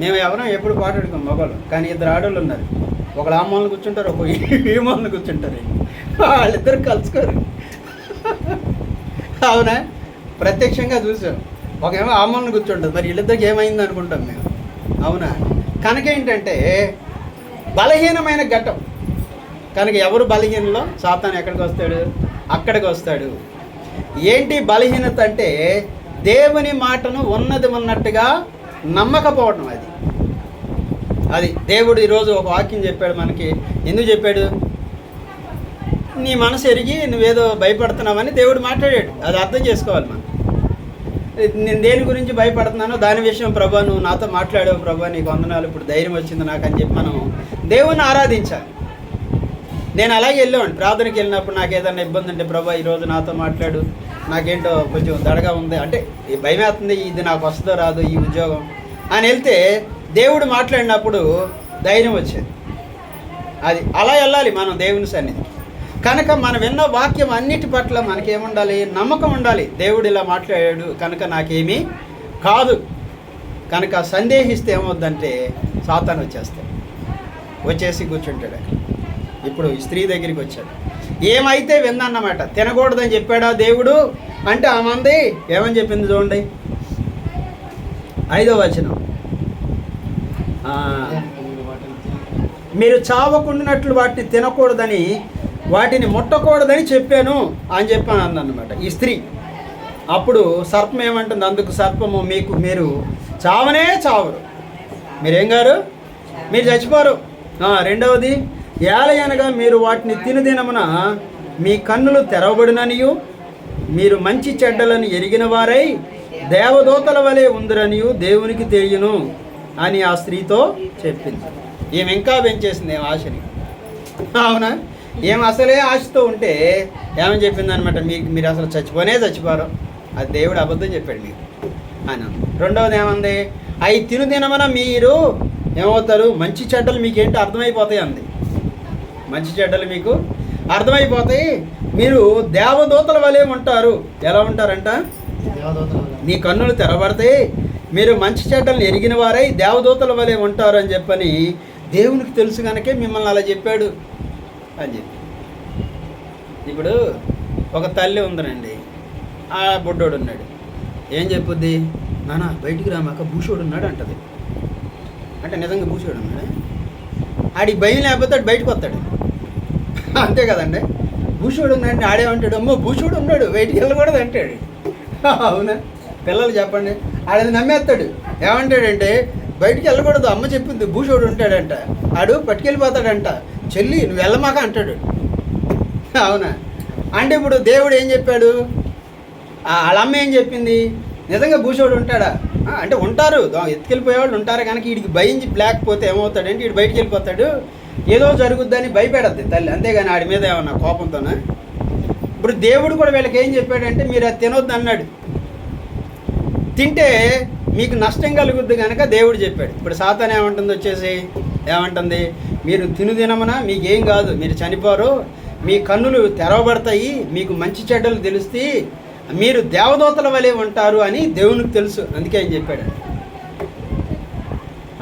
మేము ఎవరం ఎప్పుడు పాటాడుకోం మగవాళ్ళు, కానీ 2 ఆడవాళ్ళు ఉన్నారు. ఒకళ్ళు ఆ మూలను కూర్చుంటారు, ఒక ఈ మూలను కూర్చుంటారు. వాళ్ళిద్దరు కలుసుకోరు. అవునా? ప్రత్యక్షంగా చూసాం. ఒకేమో ఆ మూలను కూర్చుంటుంది, మరి వీళ్ళిద్దరికి ఏమైంది అనుకుంటాం మేము. అవునా? కనుక ఏంటంటే బలహీనమైన ఘట్టం. కనుక ఎవరు బలహీనలో సాతాను ఎక్కడికి వస్తాడు? అక్కడికి వస్తాడు. ఏంటి బలహీనత అంటే దేవుని మాటను ఉన్నది ఉన్నట్టుగా నమ్మకపోవడం. అది దేవుడు ఈరోజు ఒక వాక్యం చెప్పాడు మనకి. ఎందుకు చెప్పాడు? నీ మనసు ఎరిగి నువ్వేదో భయపడుతున్నావని దేవుడు మాట్లాడాడు. అది అర్థం చేసుకోవాలి మనం. నేను దేని గురించి భయపడుతున్నానో దాని విషయం, ప్రభా నువ్వు నాతో మాట్లాడావు ప్రభా, నీకు వందనాలు, ఇప్పుడు ధైర్యం వచ్చింది నాకు అని చెప్పి మనం దేవుణ్ణి ఆరాధించాలి. నేను అలాగే వెళ్ళామండి ప్రార్థనకి వెళ్ళినప్పుడు, నాకు ఏదైనా ఇబ్బంది ఉంటే ప్రభా ఈరోజు నాతో మాట్లాడు, నాకేంటో కొంచెం దడగా ఉంది, అంటే ఈ భయం వేస్తుంది, ఇది నాకు వస్తుందో రాదు ఈ ఉద్యోగం అని వెళ్తే దేవుడు మాట్లాడినప్పుడు ధైర్యం వచ్చేది. అది అలా వెళ్ళాలి మనం దేవుని సన్నిధి. కనుక మనం విన్న వాక్యం అన్నిటి పట్ల మనకేముండాలి? నమ్మకం ఉండాలి. దేవుడు ఇలా మాట్లాడాడు కనుక నాకేమీ కాదు. కనుక సందేహిస్తే ఏమవుద్దంటే సాతాను వచ్చేసి కూర్చుంటాడు. ఇప్పుడు ఈ స్త్రీ దగ్గరికి వచ్చాడు, ఏమైతే విందన్నమాట. తినకూడదని చెప్పాడా దేవుడు అంటే ఆ మంది ఏమని చెప్పింది చూడండి, 5వ వచనం. మీరు చావకుండినట్లు వాటిని తినకూడదని, వాటిని ముట్టకూడదని చెప్పాను అని చెప్పాను అందన్నమాట ఈ స్త్రీ. అప్పుడు సర్పం ఏమంటుంది? అందుకు సర్పము, మీరు చావనే చావరు, మీరేం గారు, మీరు చచ్చిపోరు. 2వది, ఏలయనగా మీరు వాటిని తినదినమున మీ కన్నులు తెరవబడిననియు మీరు మంచి చెడ్డలను ఎరిగిన వారై దేవదూతల వలె ఉందిరనియు దేవునికి తెలియను అని ఆ స్త్రీతో చెప్పింది. ఏమి ఇంకా పెంచేసింది ఏం ఆశని. అవునా? ఏం అసలే ఆశతో ఉంటే ఏమని చెప్పింది అనమాట, మీరు అసలు చచ్చిపోరు, అది దేవుడు అబద్ధం చెప్పాడు మీకు అని. 2వది ఏమంది, అవి తినదినమున మీరు ఏమవుతారు, మంచి చెడ్డలు మీకేంటో అర్థమైపోతాయి అంది. మంచి చెడ్డలు మీకు అర్థమైపోతాయి, మీరు దేవదూతల వలె ఉంటారు. ఎలా ఉంటారంట? మీ కన్నులు తెరబడతాయి, మీరు మంచి చెడ్డలను ఎరిగిన వారై దేవదూతల వలె ఉంటారు అని చెప్పని దేవునికి తెలుసు కనుకే మిమ్మల్ని అలా చెప్పాడు అని చెప్పి. ఇప్పుడు ఒక తల్లి ఉందనండి, ఆ బుడ్డోడు ఉన్నాడు. ఏం చెప్పుద్ది? నాన్న బయటికి రామాక భూషోడు ఉన్నాడు అంటది. అంటే నిజంగా భూషోడు ఉన్నాడు, ఆడికి భయం లేకపోతే ఆడు బయటకు వస్తాడు. అంతే కదండి. భూషోడు ఉన్నాడు ఆడేమంటాడు, అమ్మో భూషోడు ఉన్నాడు బయటికి వెళ్ళకూడదు అంటాడు. అవునా? పిల్లలు చెప్పండి, ఆడది నమ్మేస్తాడు. ఏమంటాడంటే బయటికి వెళ్ళకూడదు, అమ్మ చెప్పింది భూషోడు ఉంటాడంట, ఆడు పట్టుకెళ్ళిపోతాడంట, చెల్లి నువ్వు వెళ్ళమాక అంటాడు. అవునా? అంటే ఇప్పుడు దేవుడు ఏం చెప్పాడు? వాళ్ళ అమ్మ ఏం చెప్పింది? నిజంగా భూషోడు ఉంటాడా అంటే ఉంటారు, ఎత్తుకెళ్ళిపోయేవాళ్ళు ఉంటారు. కనుక వీడికి భయం లేకపోతే ఏమవుతాడంటే వీడు బయటికి వెళ్ళిపోతాడు, ఏదో జరుగుద్దని భయపెడద్ది తల్లి, అంతేగాని ఆడి మీద ఏమన్నా కోపంతోనా? ఇప్పుడు దేవుడు కూడా వీళ్ళకి ఏం చెప్పాడంటే మీరు అది తినొద్దు అన్నాడు. తింటే మీకు నష్టం కలుగుద్ది కనుక దేవుడు చెప్పాడు. ఇప్పుడు సాతాను ఏమంటుంది వచ్చేసి, ఏమంటుంది? మీరు తినుదినమున మీకేం కాదు, మీరు చనిపోరు, మీ కన్నులు తెరవబడతాయి, మీకు మంచి చెడ్డలు తెలుస్తాయి, మీరు దేవదూతల వలె ఉంటారు అని దేవునికి తెలుసు, అందుకే ఆయన చెప్పాడు.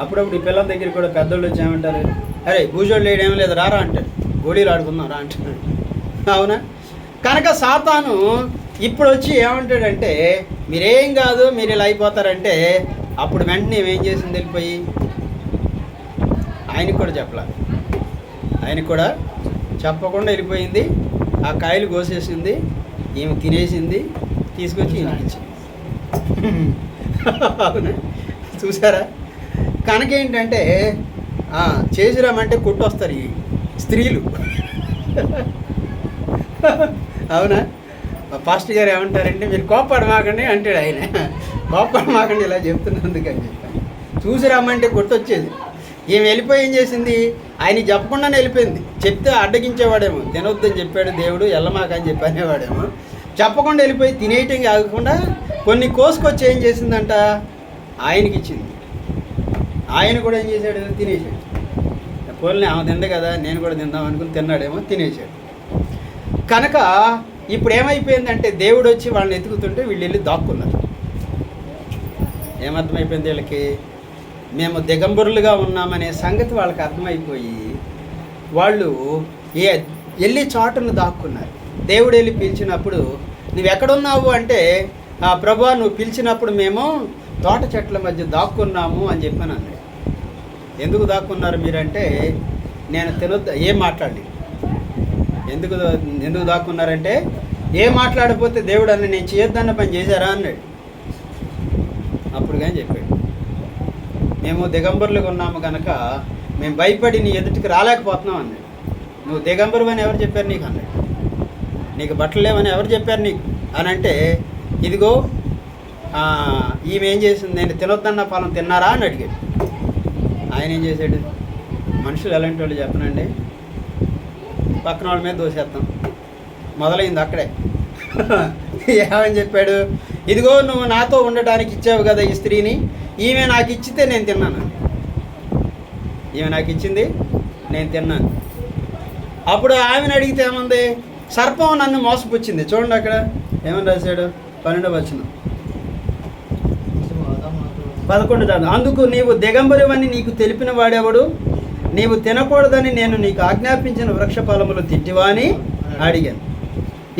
అప్పుడప్పుడు ఈ పిల్లల దగ్గర కూడా పెద్దోళ్ళు వచ్చి ఏమంటారు, అరే భూజోళ్ళు లేడేం లేదు రారా అంటాడు, గోళీలు ఆడుకుందాం రా అంటున్నాడు. అవునా? కనుక సాతాను ఇప్పుడు వచ్చి ఏమంటాడంటే మీరేం కాదు, మీరు ఇలా అయిపోతారంటే అప్పుడు వెంటనే ఏం చేసింది వెళ్ళిపోయి ఆయనకు కూడా చెప్పలే, ఆయనకు కూడా చెప్పకుండా వెళ్ళిపోయింది. ఆ కాయలు కోసేసింది, ఈమె తినేసింది, తీసుకొచ్చి ఈయనకి ఇచ్చింది. అవునా, చూసారా? కనుక ఏంటంటే చేసిరామంటే కొట్టొస్తారు ఈ స్త్రీలు. అవునా? పాస్టర్ గారు ఏమంటారంటే మీరు కోప్పడమాకండి అంటాడు ఆయన. కోప్పడమాకండి ఇలా చెప్తున్నందుకు అని చెప్పాను. చూసి రమ్మంటే కొట్టొచ్చేది. ఏమి వెళ్ళిపోయి ఏం చేసింది, ఆయన చెప్పకుండానే వెళ్ళిపోయింది. చెప్తే అడ్డగించేవాడేమో, తినొద్దని చెప్పాడు దేవుడు వెళ్ళమాకని చెప్పి అనేవాడేమో. చెప్పకుండా వెళ్ళిపోయి తినేయటం కాకుండా కొన్ని కోసుకొచ్చి ఏం చేసిందంట, ఆయనకి ఇచ్చింది. ఆయన కూడా ఏం చేశాడు, తినేసాడు. పోలిని ఆమె తింది కదా నేను కూడా తిందాం అనుకుని తిన్నాడేమో, తినేసాడు. కనుక ఇప్పుడు ఏమైపోయిందంటే దేవుడు వచ్చి వాళ్ళని ఎతుకుతుంటే వీళ్ళు వెళ్ళి దాక్కున్నారు. ఏమర్థమైపోయింది వీళ్ళకి, మేము దిగంబరులుగా ఉన్నామనే సంగతి వాళ్ళకి అర్థమైపోయి వాళ్ళు వెళ్ళి చాటును దాక్కున్నారు. దేవుడు వెళ్ళి పిలిచినప్పుడు నువ్వు ఎక్కడున్నావు అంటే, ప్రభా నువ్వు పిలిచినప్పుడు మేము తోట చెట్ల మధ్య దాక్కున్నాము అని చెప్పాను అన్నాడు. ఎందుకు దాక్కున్నారు మీరంటే, నేను తినొద్దు ఏం మాట్లాడి ఎందుకు దాక్కున్నారంటే, ఏం మాట్లాడకపోతే దేవుడు అన్న నేను చేయొద్దన్న పని చేశారా అన్నాడు. అప్పుడు కానీ చెప్పాడు, మేము దిగంబరులుగా ఉన్నాము కనుక మేము భయపడి నీ ఎదుటికి రాలేకపోతున్నాం అన్నాడు. నువ్వు దిగంబరు అని ఎవరు చెప్పారు నీకు అన్నాడు. నీకు బట్టలు లేవని ఎవరు చెప్పారు నీకు అని అంటే, ఇదిగో ఈమె ఏం చేసింది, నేను తినొద్దన్న ఫలం తిన్నారా అని అడిగాడు. ఆయన ఏం చేశాడు, మనుషులు ఎలాంటి వాళ్ళు చెప్పనండి, పక్కన వాళ్ళ మీద దోసేస్తాం. మొదలైంది అక్కడే. ఏమని చెప్పాడు, ఇదిగో నువ్వు నాతో ఉండటానికి ఇచ్చావు కదా ఈ స్త్రీని, ఈమె నాకు ఇచ్చితే నేను తిన్నాను. ఈమె నాకు ఇచ్చింది నేను తిన్నాను. అప్పుడు ఆమెను అడిగితే ఏముంది, సర్పం నన్ను మోసపుచ్చింది. చూడండి అక్కడ ఏమని రాశాడు, 12వ వచనం 11. అందుకు నీవు దిగంబరివని నీకు తెలిపిన వాడెవడు, నీవు తినకూడదని నేను నీకు ఆజ్ఞాపించిన వృక్ష ఫలములు తింటివా అని అడిగాను.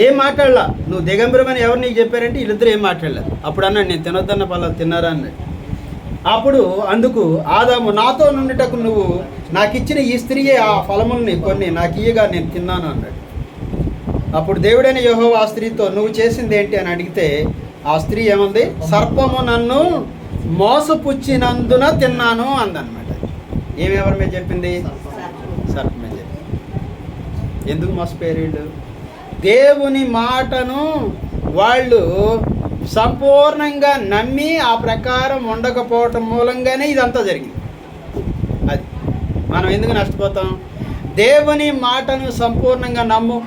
ఏం మాట్లాడలా, నువ్వు దిగంబరమని ఎవరు నీకు చెప్పారంటే వీళ్ళిద్దరు ఏం మాట్లాడలే. అప్పుడు అన్నాడు, నేను తినొద్దన్న ఫలం తిన్నారా అన్నాడు. అప్పుడు అందుకు ఆదాము, నాతో నుండిటకు నువ్వు నాకు ఇచ్చిన ఈ స్త్రీయే ఆ ఫలముల్ని కొన్ని నాకు ఇయ్యగా నేను తిన్నాను అన్నాడు. అప్పుడు దేవుడైన యెహోవా ఆ స్త్రీతో, నువ్వు చేసింది ఏంటి అని అడిగితే ఆ స్త్రీ ఏముంది, సర్పము నన్ను మోసపుచ్చినందున తిన్నాను అందనమాట. ఎవరి మీద చెప్పింది, సర్పం మీద చెప్పింది. ఎందుకు మోసపోయారు వీళ్ళు, దేవుని మాటను వాళ్ళు సంపూర్ణంగా నమ్మి ఆ ప్రకారం ఉండకపోవటం మూలంగానే ఇదంతా జరిగింది. అది మనం ఎందుకు నష్టపోతాం, దేవుని మాటను సంపూర్ణంగా నమ్ము,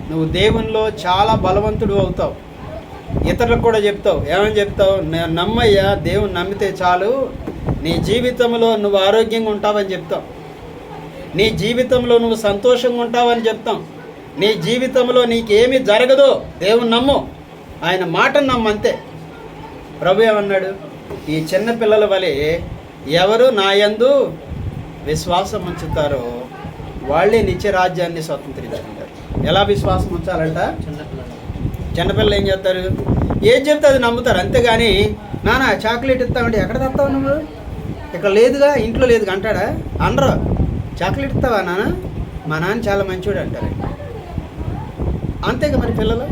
నువ్వు దేవునిలో చాలా బలవంతుడు అవుతావు. ఇతరులకు కూడా చెప్తావు, ఏమని చెప్తావు, నేను నమ్మయ్యా, దేవుని నమ్మితే చాలు, నీ జీవితంలో నువ్వు ఆరోగ్యంగా ఉంటావని చెప్తావు, నీ జీవితంలో నువ్వు సంతోషంగా ఉంటావని చెప్తాం, నీ జీవితంలో నీకేమీ జరగదో, దేవుని నమ్ము, ఆయన మాటను నమ్మంతే. ప్రభు ఏమన్నాడు, ఈ చిన్న పిల్లల వలె ఎవరు నా యందు విశ్వాసం ఉంచుతారో వాళ్ళే నిత్యరాజ్యాన్ని స్వతంత్రించుకుంటారు. ఎలా విశ్వాసం ఉంచాలంట, చిన్నపిల్లలు ఏం చేస్తారు, ఏం చెప్తే అది నమ్ముతారు. అంతేగాని నాన్న చాక్లెట్ ఇస్తామంటే ఎక్కడ తెస్తావు నువ్వు, ఇక్కడ లేదుగా, ఇంట్లో లేదుగా అంటాడా, అనరు. చాక్లెట్ ఇస్తావా నాన్న, మా నాన్న చాలా మంచివాడు అంటారు. అంతేగా మరి పిల్లలు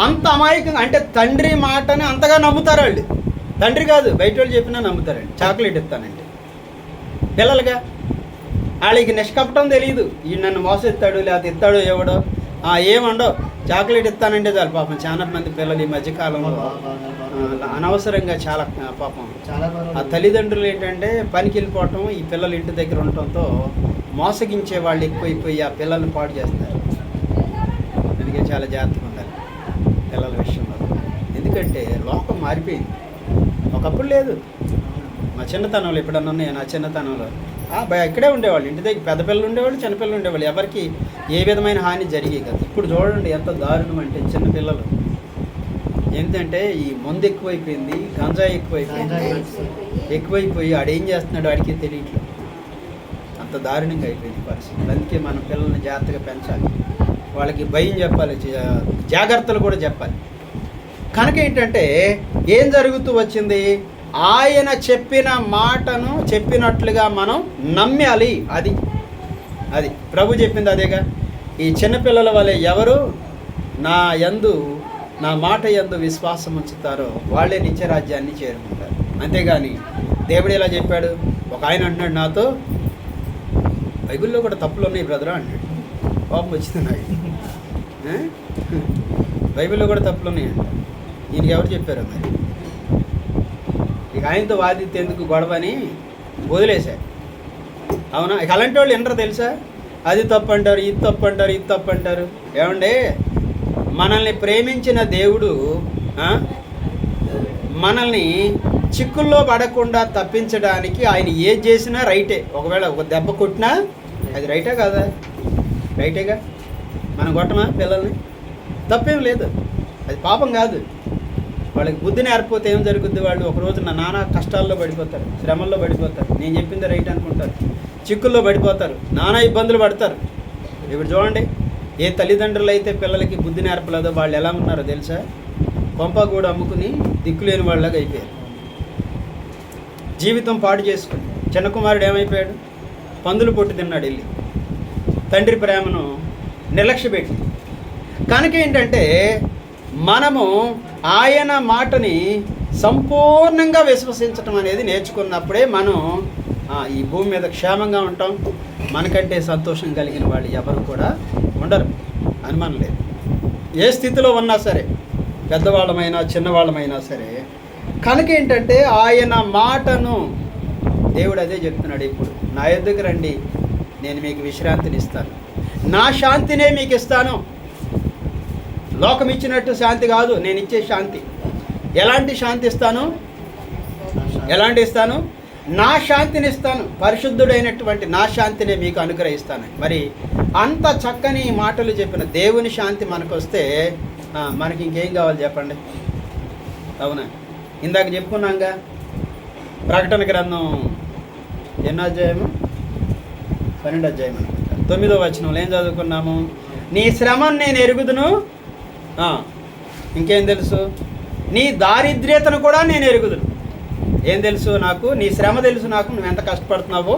అంత అమాయకంగా, అంటే తండ్రి మాటని అంతగా నమ్ముతారు వాళ్ళు. తండ్రి కాదు బయట వాళ్ళు చెప్పినా నమ్ముతారండి. చాక్లెట్ ఇస్తానండి పిల్లలుగా, వాళ్ళకి నిష్కపటం తెలియదు, ఈ నన్ను మోసెత్తాడు లేకపోతే ఇస్తాడో ఎవడో ఏమండో, చాక్లెట్ ఇస్తానంటే చాలు. పాపం చాలా మంది పిల్లలు ఈ మధ్యకాలంలో అనవసరంగా చాలా పాపం ఆ తల్లిదండ్రులు ఏంటంటే పనికి వెళ్ళిపోవటం, ఈ పిల్లలు ఇంటి దగ్గర ఉండటంతో మోసగించే వాళ్ళు ఎక్కువైపోయి ఆ పిల్లల్ని పాడు చేస్తారు. అందుకే చాలా జాగ్రత్తగా ఉండాలి పిల్లల విషయంలో. ఎందుకంటే లోకం మారిపోయింది, ఒకప్పుడు లేదు. మా చిన్నతనంలో ఎప్పుడన్నా ఉన్నాయో, నా చిన్నతనంలో ఇక్కడే ఉండేవాళ్ళు, ఇంటి దగ్గర పెద్ద పిల్లలు ఉండేవాళ్ళు, చిన్నపిల్లలు ఉండేవాళ్ళు, ఎవరికి ఏ విధమైన హాని జరిగే కదా. ఇప్పుడు చూడండి ఎంత దారుణం అంటే, చిన్నపిల్లలు ఏంటంటే ఈ మందు ఎక్కువైపోయింది, గంజాయి ఎక్కువైపోయి ఆడేం చేస్తున్నాడు వాడికి తెలియట్లేదు. అంత దారుణంగా అయిపోయింది పరిస్థితి. అందుకే మన పిల్లల్ని జాగ్రత్తగా పెంచాలి, వాళ్ళకి భయం చెప్పాలి, జాగ్రత్తలు కూడా చెప్పాలి. కనుక ఏంటంటే ఏం జరుగుతూ వచ్చింది, ఆయన చెప్పిన మాటను చెప్పినట్లుగా మనం నమ్మాలి. అది ప్రభు చెప్పింది అదేగా, ఈ చిన్నపిల్లల వలె ఎవరు నా యందు నా మాట యందు విశ్వాసం ఉంచుతారో వాళ్ళే నిత్యరాజ్యాన్ని చేరుకుంటారు. అంతేగాని దేవుడు ఎలా చెప్పాడు? ఒక ఆయన అంటున్నాడు నాతో, బైబిల్లో కూడా తప్పులు ఉన్నాయి బ్రదరా అన్నాడు. కోపం వచ్చింది నాకు. బైబిల్లో కూడా తప్పులు ఉన్నాయంట. ఈయనకి ఎవరు చెప్పారు మరి? ఇక ఆయనతో వాదితేందుకు గొడవ అని వదిలేశారు. అవునా? ఇక అలాంటి వాళ్ళు ఎంటరు తెలుసా? అది తప్పు అంటారు, ఇది తప్పు అంటారు, ఇది తప్పు అంటారు. ఏమండి, మనల్ని ప్రేమించిన దేవుడు మనల్ని చిక్కుల్లో పడకుండా తప్పించడానికి ఆయన ఏది చేసినా రైటే. ఒకవేళ ఒక దెబ్బ కొట్టినా అది రైటా కాదా? రైటేగా. మనం కొట్టమా పిల్లల్ని? తప్పేం లేదు, అది పాపం కాదు. వాళ్ళకి బుద్ధి నేర్పకపోతే ఏం జరుగుద్ది? వాళ్ళు ఒకరోజు నానా కష్టాల్లో పడిపోతారు, శ్రమల్లో పడిపోతారు. నేను చెప్పింది రైట్ అనుకుంటారు, చిక్కుల్లో పడిపోతారు, నానా ఇబ్బందులు పడతారు. ఇప్పుడు చూడండి, ఏ తల్లిదండ్రులు అయితే పిల్లలకి బుద్ధి నేర్పలేదో వాళ్ళు ఎలా ఉన్నారో తెలుసా? కొంప కూడా అమ్ముకుని దిక్కులేని వాళ్ళగా అయిపోయారు. జీవితం పాడు చేసుకుని చిన్న కుమారుడు ఏమైపోయాడు? పందులు పొట్టు తిన్నాడు వెళ్ళి. తండ్రి ప్రేమను నిర్లక్ష్యపెట్టి. కనుక ఏంటంటే మనము ఆయన మాటని సంపూర్ణంగా విశ్వసించటం అనేది నేర్చుకున్నప్పుడే మనం ఈ భూమి మీద క్షేమంగా ఉంటాం. మనకంటే సంతోషం కలిగిన వాళ్ళు ఎవరు కూడా ఉండరు, అనుమానం లేదు. ఏ స్థితిలో ఉన్నా సరే, పెద్దవాళ్ళమైనా చిన్నవాళ్ళమైనా సరే. కనుక ఏంటంటే ఆయన మాటను దేవుడు అదే చెప్తున్నాడు. ఇప్పుడు నా యొద్దకు రండి, నేను మీకు విశ్రాంతిని ఇస్తాను, నా శాంతినే మీకు ఇస్తాను. లోకం ఇచ్చినట్టు శాంతి కాదు, నేను ఇచ్చే శాంతి. ఎలాంటి శాంతి ఇస్తాను? ఎలాంటి ఇస్తాను? నా శాంతిని ఇస్తాను, పరిశుద్ధుడైనటువంటి నా శాంతిని మీకు అనుగ్రహిస్తాను. మరి అంత చక్కని మాటలు చెప్పిన దేవుని శాంతి మనకు వస్తే మనకి ఇంకేం కావాలి చెప్పండి? అవునా? ఇందాక చెప్పుకున్నాంగా, ప్రకటన గ్రంథం ఎన్నో అధ్యాయము? 12వ అధ్యాయం అనుకుంటా. 9వ వచనంలో ఏం చదువుకున్నాము? నీ శ్రమను నేను ఎరుగుదును. ఇంకేం తెలుసు? నీ దారిద్ర్యతను కూడా నేను ఎరుగుదును. ఏం తెలుసు నాకు? నీ శ్రమ తెలుసు నాకు, నువ్వు ఎంత కష్టపడుతున్నావో.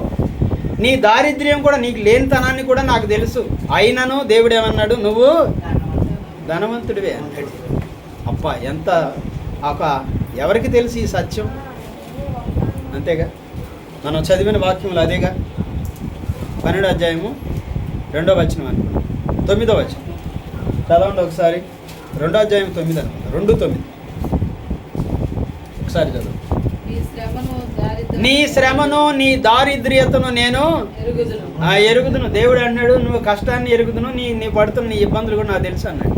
నీ దారిద్ర్యం కూడా, నీకు లేనితనాన్ని కూడా నాకు తెలుసు. అయినను దేవుడు ఏమన్నాడు? నువ్వు ధనవంతుడివే అన్నాడు. అబ్బా, ఎంత ఎవరికి తెలుసు ఈ సత్యం? అంతేగా, మనం చదివిన వాక్యములు అదేగా. 12వ అధ్యాయము 2వ వచనం అనుకుంటా, 9వ వచనం చదవండి ఒకసారి. 2వ అధ్యాయం 9 అనుకుంటా, 2:9 ఒకసారి చదువు. నీ శ్రమను నీ దారిద్ర్యతను నేను ఎరుగుదును. దేవుడు అన్నాడు, నువ్వు కష్టాన్ని ఎరుగుదును, నీ పడుతున్న నీ ఇబ్బందులు కూడా నాకు తెలుసు అన్నాడు.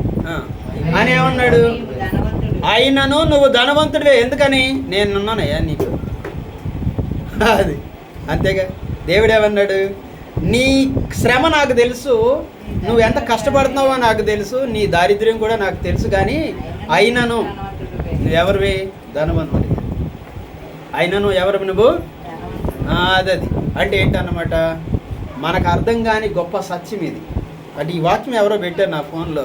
అని ఏమన్నాడు? అయినను నువ్వు ధనవంతుడివే. ఎందుకని? నేను ఉన్నానయ్యా నీకు. అది అంతేగా. దేవుడు ఏమన్నాడు? నీ శ్రమ నాకు తెలుసు, నువ్వు ఎంత కష్టపడుతున్నావో నాకు తెలుసు, నీ దారిద్ర్యం కూడా నాకు తెలుసు. కానీ అయినను నువ్వెవరివి? ధనవంతుడి. అయినను ఎవరు నువ్వు? అది అంటే ఏంటన్నమాట? మనకు అర్థం కాని గొప్ప సత్యం ఇది. అంటే ఈ వాక్యం ఎవరో పెట్టారు నా ఫోన్లో.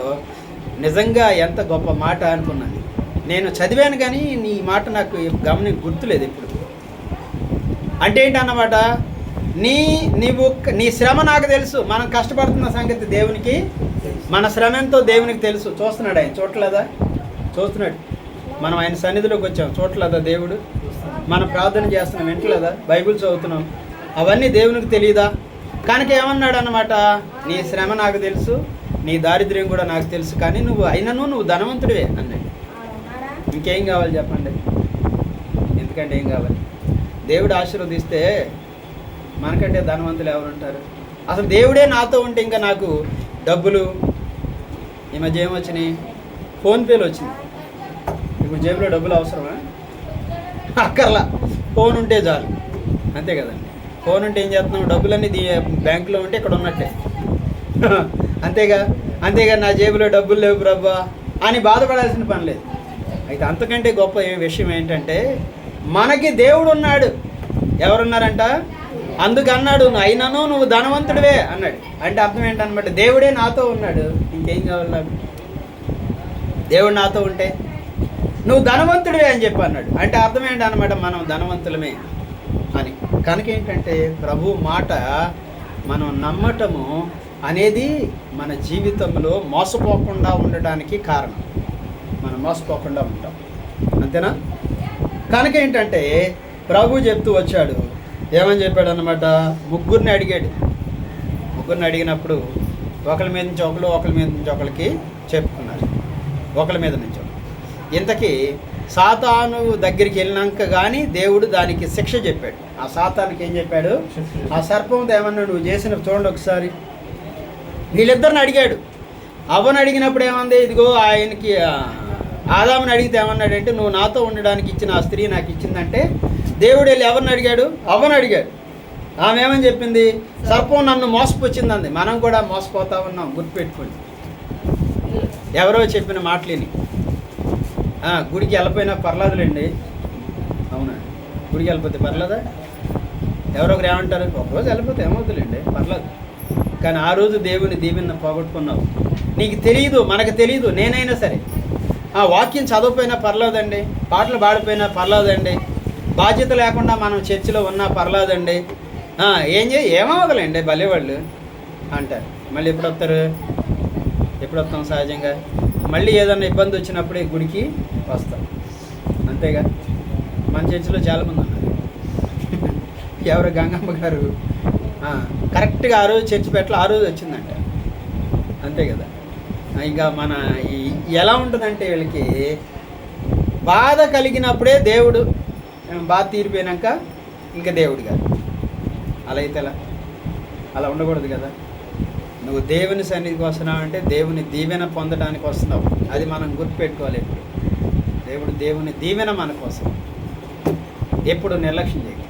నిజంగా ఎంత గొప్ప మాట అనుకున్నాను. నేను చదివాను కానీ నీ మాట నాకు గుర్తులేదు ఇప్పుడు. అంటే ఏంటన్నమాట? నీ శ్రమ నాకు తెలుసు. మనం కష్టపడుతున్న సంగతి దేవునికి, మన శ్రమ ఎంతో దేవునికి తెలుసు. చూస్తున్నాడు ఆయన, చూడలేదా? చూస్తున్నాడు. మనం ఆయన సన్నిధిలోకి వచ్చాం, చూడలేదా దేవుడు? మనం ప్రార్థన చేస్తున్నాం, వింటలేదా? బైబిల్ చదువుతున్నాం, అవన్నీ దేవునికి తెలియదా? కనుక ఏమన్నాడు అన్నమాట? నీ శ్రమ నాకు తెలుసు, నీ దారిద్ర్యం కూడా నాకు తెలుసు, కానీ నువ్వు ధనవంతుడివే అన్నాడు. ఇంకేం కావాలి చెప్పండి? ఎందుకంటే ఏం కావాలి? దేవుడు ఆశీర్వదిస్తే మనకంటే ధనవంతులు ఎవరు ఉంటారు? అసలు దేవుడే నాతో ఉంటే ఇంకా నాకు డబ్బులు, ఈ మధ్య ఏమొచ్చినాయి? ఫోన్పేలు వచ్చినాయి. ఇప్పుడు జేబులో డబ్బులు అవసరమా? అక్కర్లా, ఫోన్ ఉంటే చాలు. అంతే కదండి. ఫోన్ ఉంటే ఏం చేస్తున్నాం? డబ్బులన్నీ బ్యాంకులో ఉంటే ఇక్కడ ఉన్నట్టే. అంతేగా నా జేబులో డబ్బులు లేవు ప్రభా అని బాధపడాల్సిన పని లేదు. అయితే అంతకంటే గొప్ప విషయం ఏంటంటే మనకి దేవుడు ఉన్నాడు. ఎవరున్నారంట? అందుకన్నాడు అయినను నువ్వు ధనవంతుడివే అన్నాడు. అంటే అర్థం ఏంటన్నమాట? దేవుడే నాతో ఉన్నాడు, ఇంకేం కావాలి నాకు? దేవుడు నాతో ఉంటే నువ్వు ధనవంతుడివే అని చెప్పి అన్నాడు. అంటే అర్థం ఏంటన్నమాట? మనం ధనవంతులమే అని. కనుక ఏంటంటే ప్రభు మాట మనం నమ్మటము అనేది మన జీవితంలో మోసపోకుండా ఉండడానికి కారణం. మనం మోసపోకుండా ఉంటాం. అంతేనా? కనుక ఏంటంటే ప్రభు చెప్తూ వచ్చాడు, ఏమని చెప్పాడు అన్నమాట, ముగ్గురిని అడిగాడు. ముగ్గురిని అడిగినప్పుడు ఒకరి మీద నుంచి ఒకరు, ఒకరి మీద నుంచి ఒకరికి చెప్పుకున్నారు, ఒకరి మీద నుంచి ఒకరు. ఇంతకీ సాతాను దగ్గరికి వెళ్ళినాక కానీ దేవుడు దానికి శిక్ష చెప్పాడు. ఆ సాతానికి ఏం చెప్పాడు, ఆ సర్పంతో ఏమన్నా నువ్వు చేసిన చూడండి ఒకసారి. వీళ్ళిద్దరిని అడిగాడు. అవ్వని అడిగినప్పుడు ఏమంది, ఇదిగో ఆయనకి ఆదాముని అడిగితే ఏమన్నాడంటే, నువ్వు నాతో ఉండడానికి ఇచ్చిన ఆ స్త్రీ నాకు ఇచ్చిందంటే, దేవుడు వెళ్ళి ఎవరిని అడిగాడు, అవ్వని అడిగాడు. ఆమె ఏమని చెప్పింది, సర్పం నన్ను మోసపుచ్చిందంది. మనం కూడా మోసపోతా ఉన్నాం, గుర్తుపెట్టుకోండి. ఎవరో చెప్పిన మాటలేని. గుడికి వెళ్ళిపోయినా పర్లేదులేండి. అవునా, గుడికి వెళ్ళిపోతే పర్లేదా? ఎవరో ఒకరు ఏమంటారు, ఒకరోజు వెళ్ళిపోతే ఏమవుతుందండి, పర్లేదు. కానీ ఆ రోజు దేవుని దీవెన పోగొట్టుకున్నావు. నీకు తెలియదు, మనకు తెలియదు. నేనైనా సరే వాక్యం చదవపోయినా పర్లేదండి, పాటలు పాడిపోయినా పర్లేదండి, బాధ్యత లేకుండా మనం చర్చిలో ఉన్నా పర్లేదండి, ఏమవ్వదులేండి భలేవాళ్ళు అంటారు. మళ్ళీ ఎప్పుడు వస్తారు, ఎప్పుడు వస్తాం? సహజంగా మళ్ళీ ఏదైనా ఇబ్బంది వచ్చినప్పుడే గుడికి వస్తాం, అంతేగా. మన చర్చిలో చాలామంది ఉన్నారు. ఎవరు, గంగమ్మ గారు కరెక్ట్గా ఆ రోజు చర్చి పెట్టలు ఆ రోజు వచ్చిందంట, అంతే కదా. ఇంకా మన ఎలా ఉంటుందంటే వీళ్ళకి బాధ కలిగినప్పుడే దేవుడు, బాధ తీరిపోయినాక ఇంకా దేవుడు కాదు. అలా అయితే అలా ఉండకూడదు కదా. నువ్వు దేవుని సన్నిధికి వస్తున్నావు అంటే దేవుని దీవెన పొందడానికి వస్తున్నావు, అది మనం గుర్తుపెట్టుకోవాలి. ఎప్పుడు దేవుని దీవెన మన కోసం, ఎప్పుడు నిర్లక్ష్యం చేయాలి.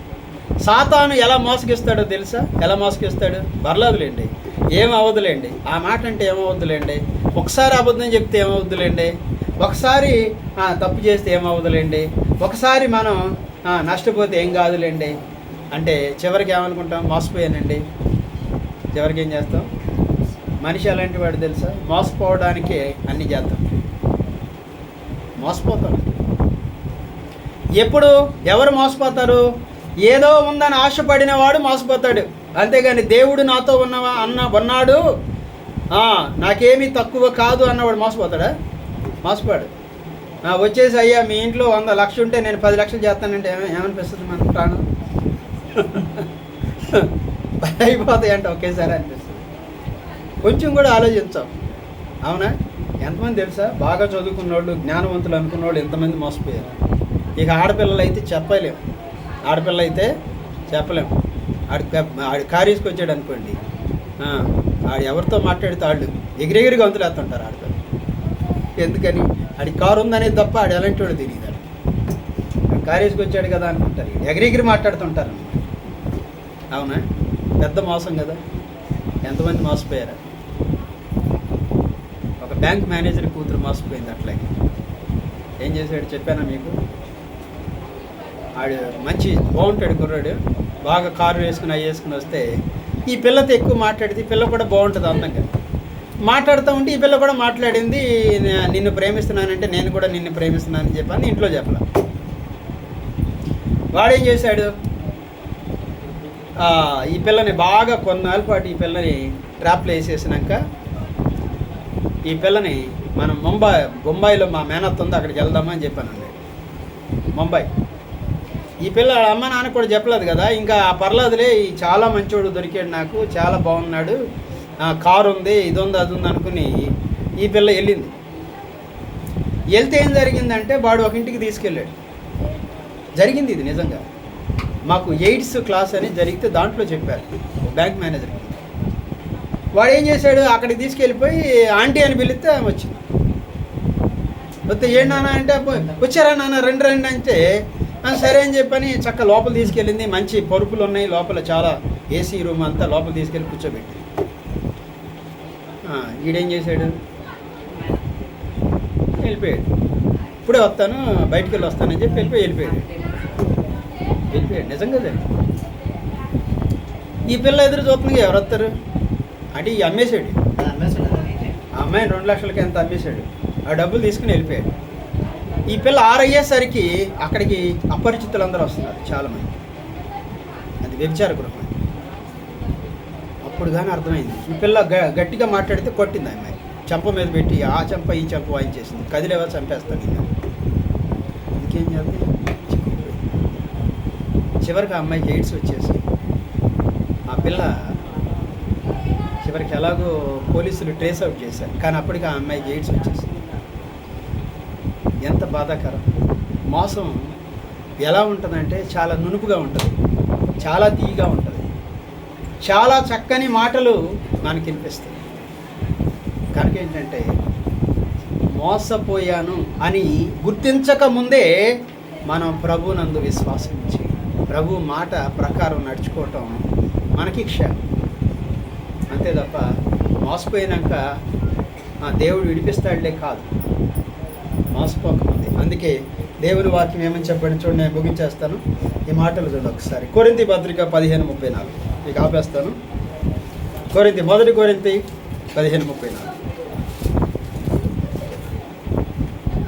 సాతాను ఎలా మోసగిస్తాడో తెలుసా? ఎలా మోసగిస్తాడు? పర్లేదులేండి, ఏమవద్దులేండి, ఆ మాట అంటే ఏమవద్దులేండి, ఒకసారి అబద్ధం చెప్తే ఏమవద్దులేండి, ఒకసారి తప్పు చేస్తే ఏమవద్దులేండి, ఒకసారి మనం నష్టపోతే ఏం కాదులేండి అంటే చివరికి ఏమనుకుంటాం, మోసపోయానండి. చివరికి ఏం చేస్తాం? మనిషి అలాంటి వాడు తెలుసా, మోసపోవడానికే అన్ని చేస్తాం, మోసపోతాం. ఎప్పుడు ఎవరు మోసపోతారు? ఏదో ఉందని ఆశపడిన వాడు మోసపోతాడు, అంతేగాని దేవుడు నాతో ఉన్నాడు, నాకేమీ తక్కువ కాదు అన్నవాడు మోసపోతాడా? మోసపోడు. వచ్చేసి అయ్యా మీ ఇంట్లో 100 లక్షలు ఉంటే నేను 10 లక్షలు చేస్తానంటే ఏమనిపిస్తుంది మన ప్రాణం? అయిపోతాయి అంటే ఒకేసారి అనిపిస్తుంది. కొంచెం కూడా ఆలోచించాం, అవునా? ఎంతమంది తెలుసా, బాగా చదువుకున్న వాళ్ళు, జ్ఞానవంతులు అనుకున్న వాళ్ళు ఎంతమంది మోసపోయారు. ఇక ఆడపిల్లలు అయితే చెప్పలేము, ఆడపిల్ల అయితే చెప్పలేము. ఆడి కారీసుకు వచ్చాడు అనుకోండి, ఆడు ఎవరితో మాట్లాడితే వాళ్ళు ఎగిరెగిరి గంతులు వేస్తుంటారు ఆడపిల్ల. ఎందుకని? ఆడి కారు ఉందనేది తప్ప ఆడు ఎలాంటి వాడు తెలియదు. ఆడు కారీసుకు వచ్చాడు కదా అనుకుంటారు, ఎగిరెగిరి మాట్లాడుతుంటారు. అవునా? పెద్ద మోసం కదా. ఎంతమంది మోసపోయారా? ఒక బ్యాంక్ మేనేజర్ కూతురు మోసపోయింది అట్లాగే. ఏం చేశాడు చెప్పానా మీకు? ఆడు మంచి బాగుంటాడు కుర్రాడు, బాగా కారు వేసుకుని వస్తే ఈ పిల్లతో ఎక్కువ మాట్లాడితే ఈ పిల్ల కూడా బాగుంటుంది అందంగా. మాట్లాడుతూ ఉంటే ఈ పిల్ల కూడా మాట్లాడింది, నిన్ను ప్రేమిస్తున్నానంటే నేను కూడా నిన్ను ప్రేమిస్తున్నానని చెప్పని ఇంట్లో చెప్పలే. వాడేం చేశాడు, ఈ పిల్లని బాగా కొన్నాళ్ళ పాటు ఈ పిల్లని ట్రాప్లో వేసేసినాక ఈ పిల్లని మనం బొంబాయిలో మా మేనత్త ఉంది, అక్కడికి వెళ్దామని చెప్పానండి. ముంబై. ఈ పిల్ల అమ్మ నాన్న కూడా చెప్పలేదు కదా, ఇంకా పర్లేదులే, చాలా మంచోడు దొరికాడు నాకు, చాలా బాగున్నాడు, కారు ఉంది, ఇది ఉంది, అది ఉంది అనుకుని ఈ పిల్ల వెళ్ళింది. వెళ్తే ఏం జరిగిందంటే వాడు ఒక ఇంటికి తీసుకెళ్ళాడు. జరిగింది ఇది నిజంగా. మాకు ఎయిడ్స్ క్లాస్ అని జరిగితే దాంట్లో చెప్పారు బ్యాంక్ మేనేజర్కి. వాడు ఏం చేశాడు, అక్కడికి తీసుకెళ్ళిపోయి ఆంటీ అని పిలిస్తే వచ్చింది. వస్తే ఏంటి నాన్న అంటే, వచ్చారా నాన్న, రండి అంటే సరే అని చెప్పని చక్క లోపల తీసుకెళ్ళింది. మంచి పరుపులు ఉన్నాయి లోపల, చాలా ఏసీ రూమ్ అంతా, లోపల తీసుకెళ్ళి కూర్చోబెట్టి ఈడేం చేశాడు, వెళ్ళిపోయాడు. ఇప్పుడే వస్తాను, బయటికి వెళ్ళి వస్తానని చెప్పి వెళ్ళిపోయాడు. నిజంగా ఈ పిల్ల ఎదురు చూస్తుంది, ఎవరు వస్తారు అంటే ఈ అమ్మేశాడు. ఆ అమ్మాయిని 2 లక్షలకి ఎంత అమ్మేశాడు. ఆ డబ్బులు తీసుకుని వెళ్ళిపోయాడు. ఈ పిల్ల 6 అయ్యేసరికి అక్కడికి అపరిచితులందరూ వస్తున్నారు చాలామంది. అది వ్యభిచార గృహం. అప్పుడు కానీ అర్థమైంది. ఈ పిల్ల గట్టిగా మాట్లాడితే కొట్టింది అమ్మాయి. చెంప మీద పెట్టి ఆ చెంప ఈ చెంప వాయించేసింది. కదిలేవా చంపేస్తాను ఇంకా. ఇంకేం చేద్దాం, చివరికి ఆ అమ్మాయికి ఎయిడ్స్ వచ్చేసి ఆ పిల్ల చివరికి ఎలాగో పోలీసులు ట్రేస్ అవుట్ చేశారు, కానీ అప్పటికి ఆ అమ్మాయికి ఎయిడ్స్ వచ్చేసింది. ఎంత బాధాకరం. మోసం ఎలా ఉంటుందంటే చాలా నునుపుగా ఉంటుంది, చాలా తీయగా ఉంటుంది, చాలా చక్కని మాటలు మనకి వినిపిస్తాయి. కనుక ఏంటంటే మోసపోయాను అని గుర్తించక ముందే మనం ప్రభునందు విశ్వాసం ఉంచి ప్రభు మాట ప్రకారం నడుచుకోవటం మనకి క్షేమం. అంతే తప్ప మోసపోయినాక దేవుడు విడిపిస్తాడులే కాదు, మోసపోకముందే. అందుకే దేవుని వాక్యం ఏమని చెప్పండి చూడండి, నేను ముగించేస్తాను. ఈ మాటలు చూడండి ఒకసారి. కొరింథీ పత్రిక 15:34 మీకు ఆపేస్తాను. మొదటి కొరింథీ 15:34.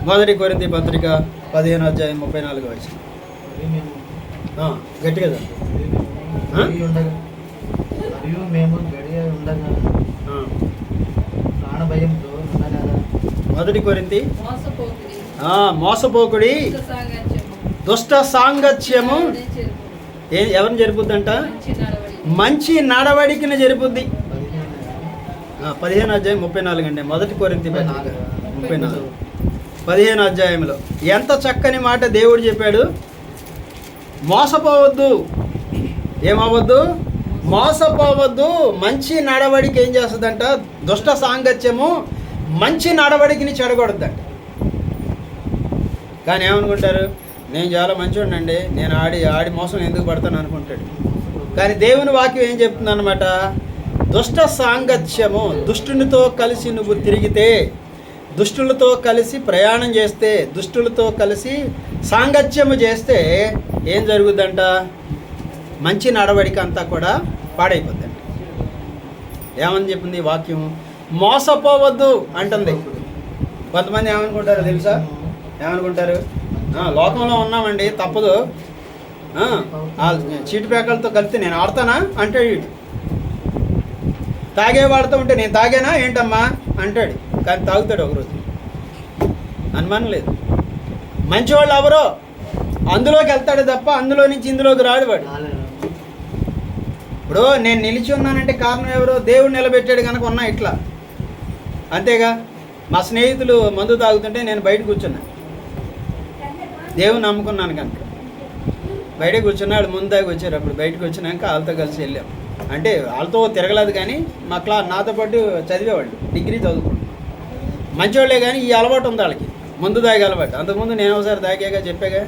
మొదటి కొరింథీ పత్రిక 15:34. గట్టిగా మరియు మేము గడియ ఉండగా ప్రాణభయంతో మొదటి కొరింథీ మోసపోకుడి దుష్ట సాంగత్యము ఎవరిని జరుపుద్దంట? మంచి నడవడికిని జరుపుద్ది. 15:34 అండి. మొదటి కొరింథీ 34 15 అధ్యాయంలో ఎంత చక్కని మాట దేవుడు చెప్పాడు. మోసపోవద్దు, ఏమవద్దు, మోసపోవద్దు. మంచి నడవడికి ఏం చేస్తుందంట? దుష్ట సాంగత్యము మంచి నడవడికిని చెడగొడద్దంట. కానీ ఏమనుకుంటారు, నేను చాలా మంచివాడినండి, నేను ఆడి మోసం ఎందుకు పడతాను అనుకుంటాడు. కానీ దేవుని వాక్యం ఏం చెప్తుంది అనమాట? దుష్ట సాంగత్యము, దుష్టునితో కలిసి నువ్వు తిరిగితే, దుష్టులతో కలిసి ప్రయాణం చేస్తే, దుష్టులతో కలిసి సాంగత్యము చేస్తే ఏం జరుగుద్దంట? మంచి నడవడిక అంతా కూడా పాడైపోద్దంట. ఏమని చెప్పింది వాక్యం? మోసపోవద్దు అంటుంది. కొంతమంది ఏమనుకుంటారో తెలుసా? ఏమనుకుంటారు, లోకంలో ఉన్నామండి తప్పదు, చీటి పేకలతో కలిసి నేను ఆడతానా అంటాడు. వీడు తాగేవాడుతూ ఉంటే నేను తాగానా ఏంటమ్మా అంటాడు. కానీ తాగుతాడు ఒకరోజు, అనుమానం లేదు. మంచివాళ్ళు ఎవరో అందులోకి వెళ్తాడు తప్ప అందులో నుంచి ఇందులోకి రాడు వాడు. ఇప్పుడు నేను నిలిచి ఉన్నానంటే కారణం ఎవరో? దేవుడు నిలబెట్టాడు కనుక ఉన్నా ఇట్లా, అంతేగా. మా స్నేహితులు మందు తాగుతుంటే నేను బయట కూర్చున్నా, దేవుని నమ్ముకున్నాను కనుక బయట కూర్చున్నాడు. ముందు దాకా వచ్చారు, అప్పుడు బయటకు వచ్చినాక వాళ్ళతో కలిసి వెళ్ళాం. అంటే వాళ్ళతో తిరగలేదు, కానీ మా నాతో పాటు చదివేవాళ్ళు, డిగ్రీ చదువుకుంటున్నాం. మంచివాళ్ళే, కానీ ఈ అలవాటు ఉంది వాళ్ళకి, ముందు దాగే అలవాటు. అంతకుముందు నేను ఒకసారి తాగాగా చెప్పాగా,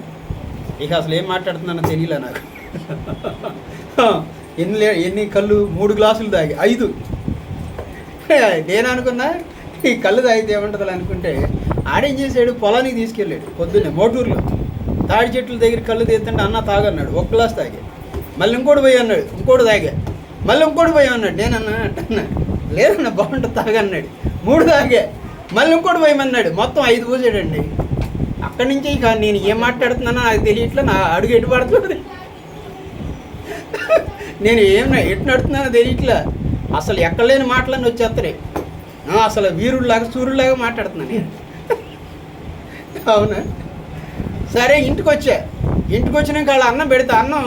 ఇక అసలు ఏం మాట్లాడుతున్నానో తెలియలే నాకు. ఎన్ని కళ్ళు? 3 గ్లాసులు తాగి 5. నేను అనుకున్నా ఈ కళ్ళు తాగితే ఏముంటుంది అనుకుంటే, ఆడేం చేసాడు, పొలానికి తీసుకెళ్ళాడు పొద్దున్నే మోటూరులో. తాడి చెట్ల దగ్గర కళ్ళు తీస్తుంటే అన్న తాగన్నాడు, 1 గ్లాస్ తాగా. మళ్ళీ ఇంకోటి పోయి అన్నాడు, ఇంకోటి తాగా. మళ్ళీ ఇంకోటి పోయి అన్నాడు. నేనన్నా అంటున్నా, లేదన్నా బాగుంటుంది తాగన్నాడు. 3 తాగా. మళ్ళీ ఇంకోటి పోయమన్నాడు. మొత్తం 5 పోసాడండి. అక్కడి నుంచి ఇక నేను ఏం మాట్లాడుతున్నానో నాకు తెలియట్లే, నా అడుగు ఎటు పడుతుంది, నేను ఎటు నడుతున్నానో తెలియట్లే. అసలు ఎక్కడలేని మాటలన్నీ వచ్చేస్తాయి. అసలు వీరుడిలాగా సూర్యుడిలాగా మాట్లాడుతున్నాను నేను. అవునా? సరే, ఇంటికి వచ్చినాక వాళ్ళ అన్నం పెడితే అన్నం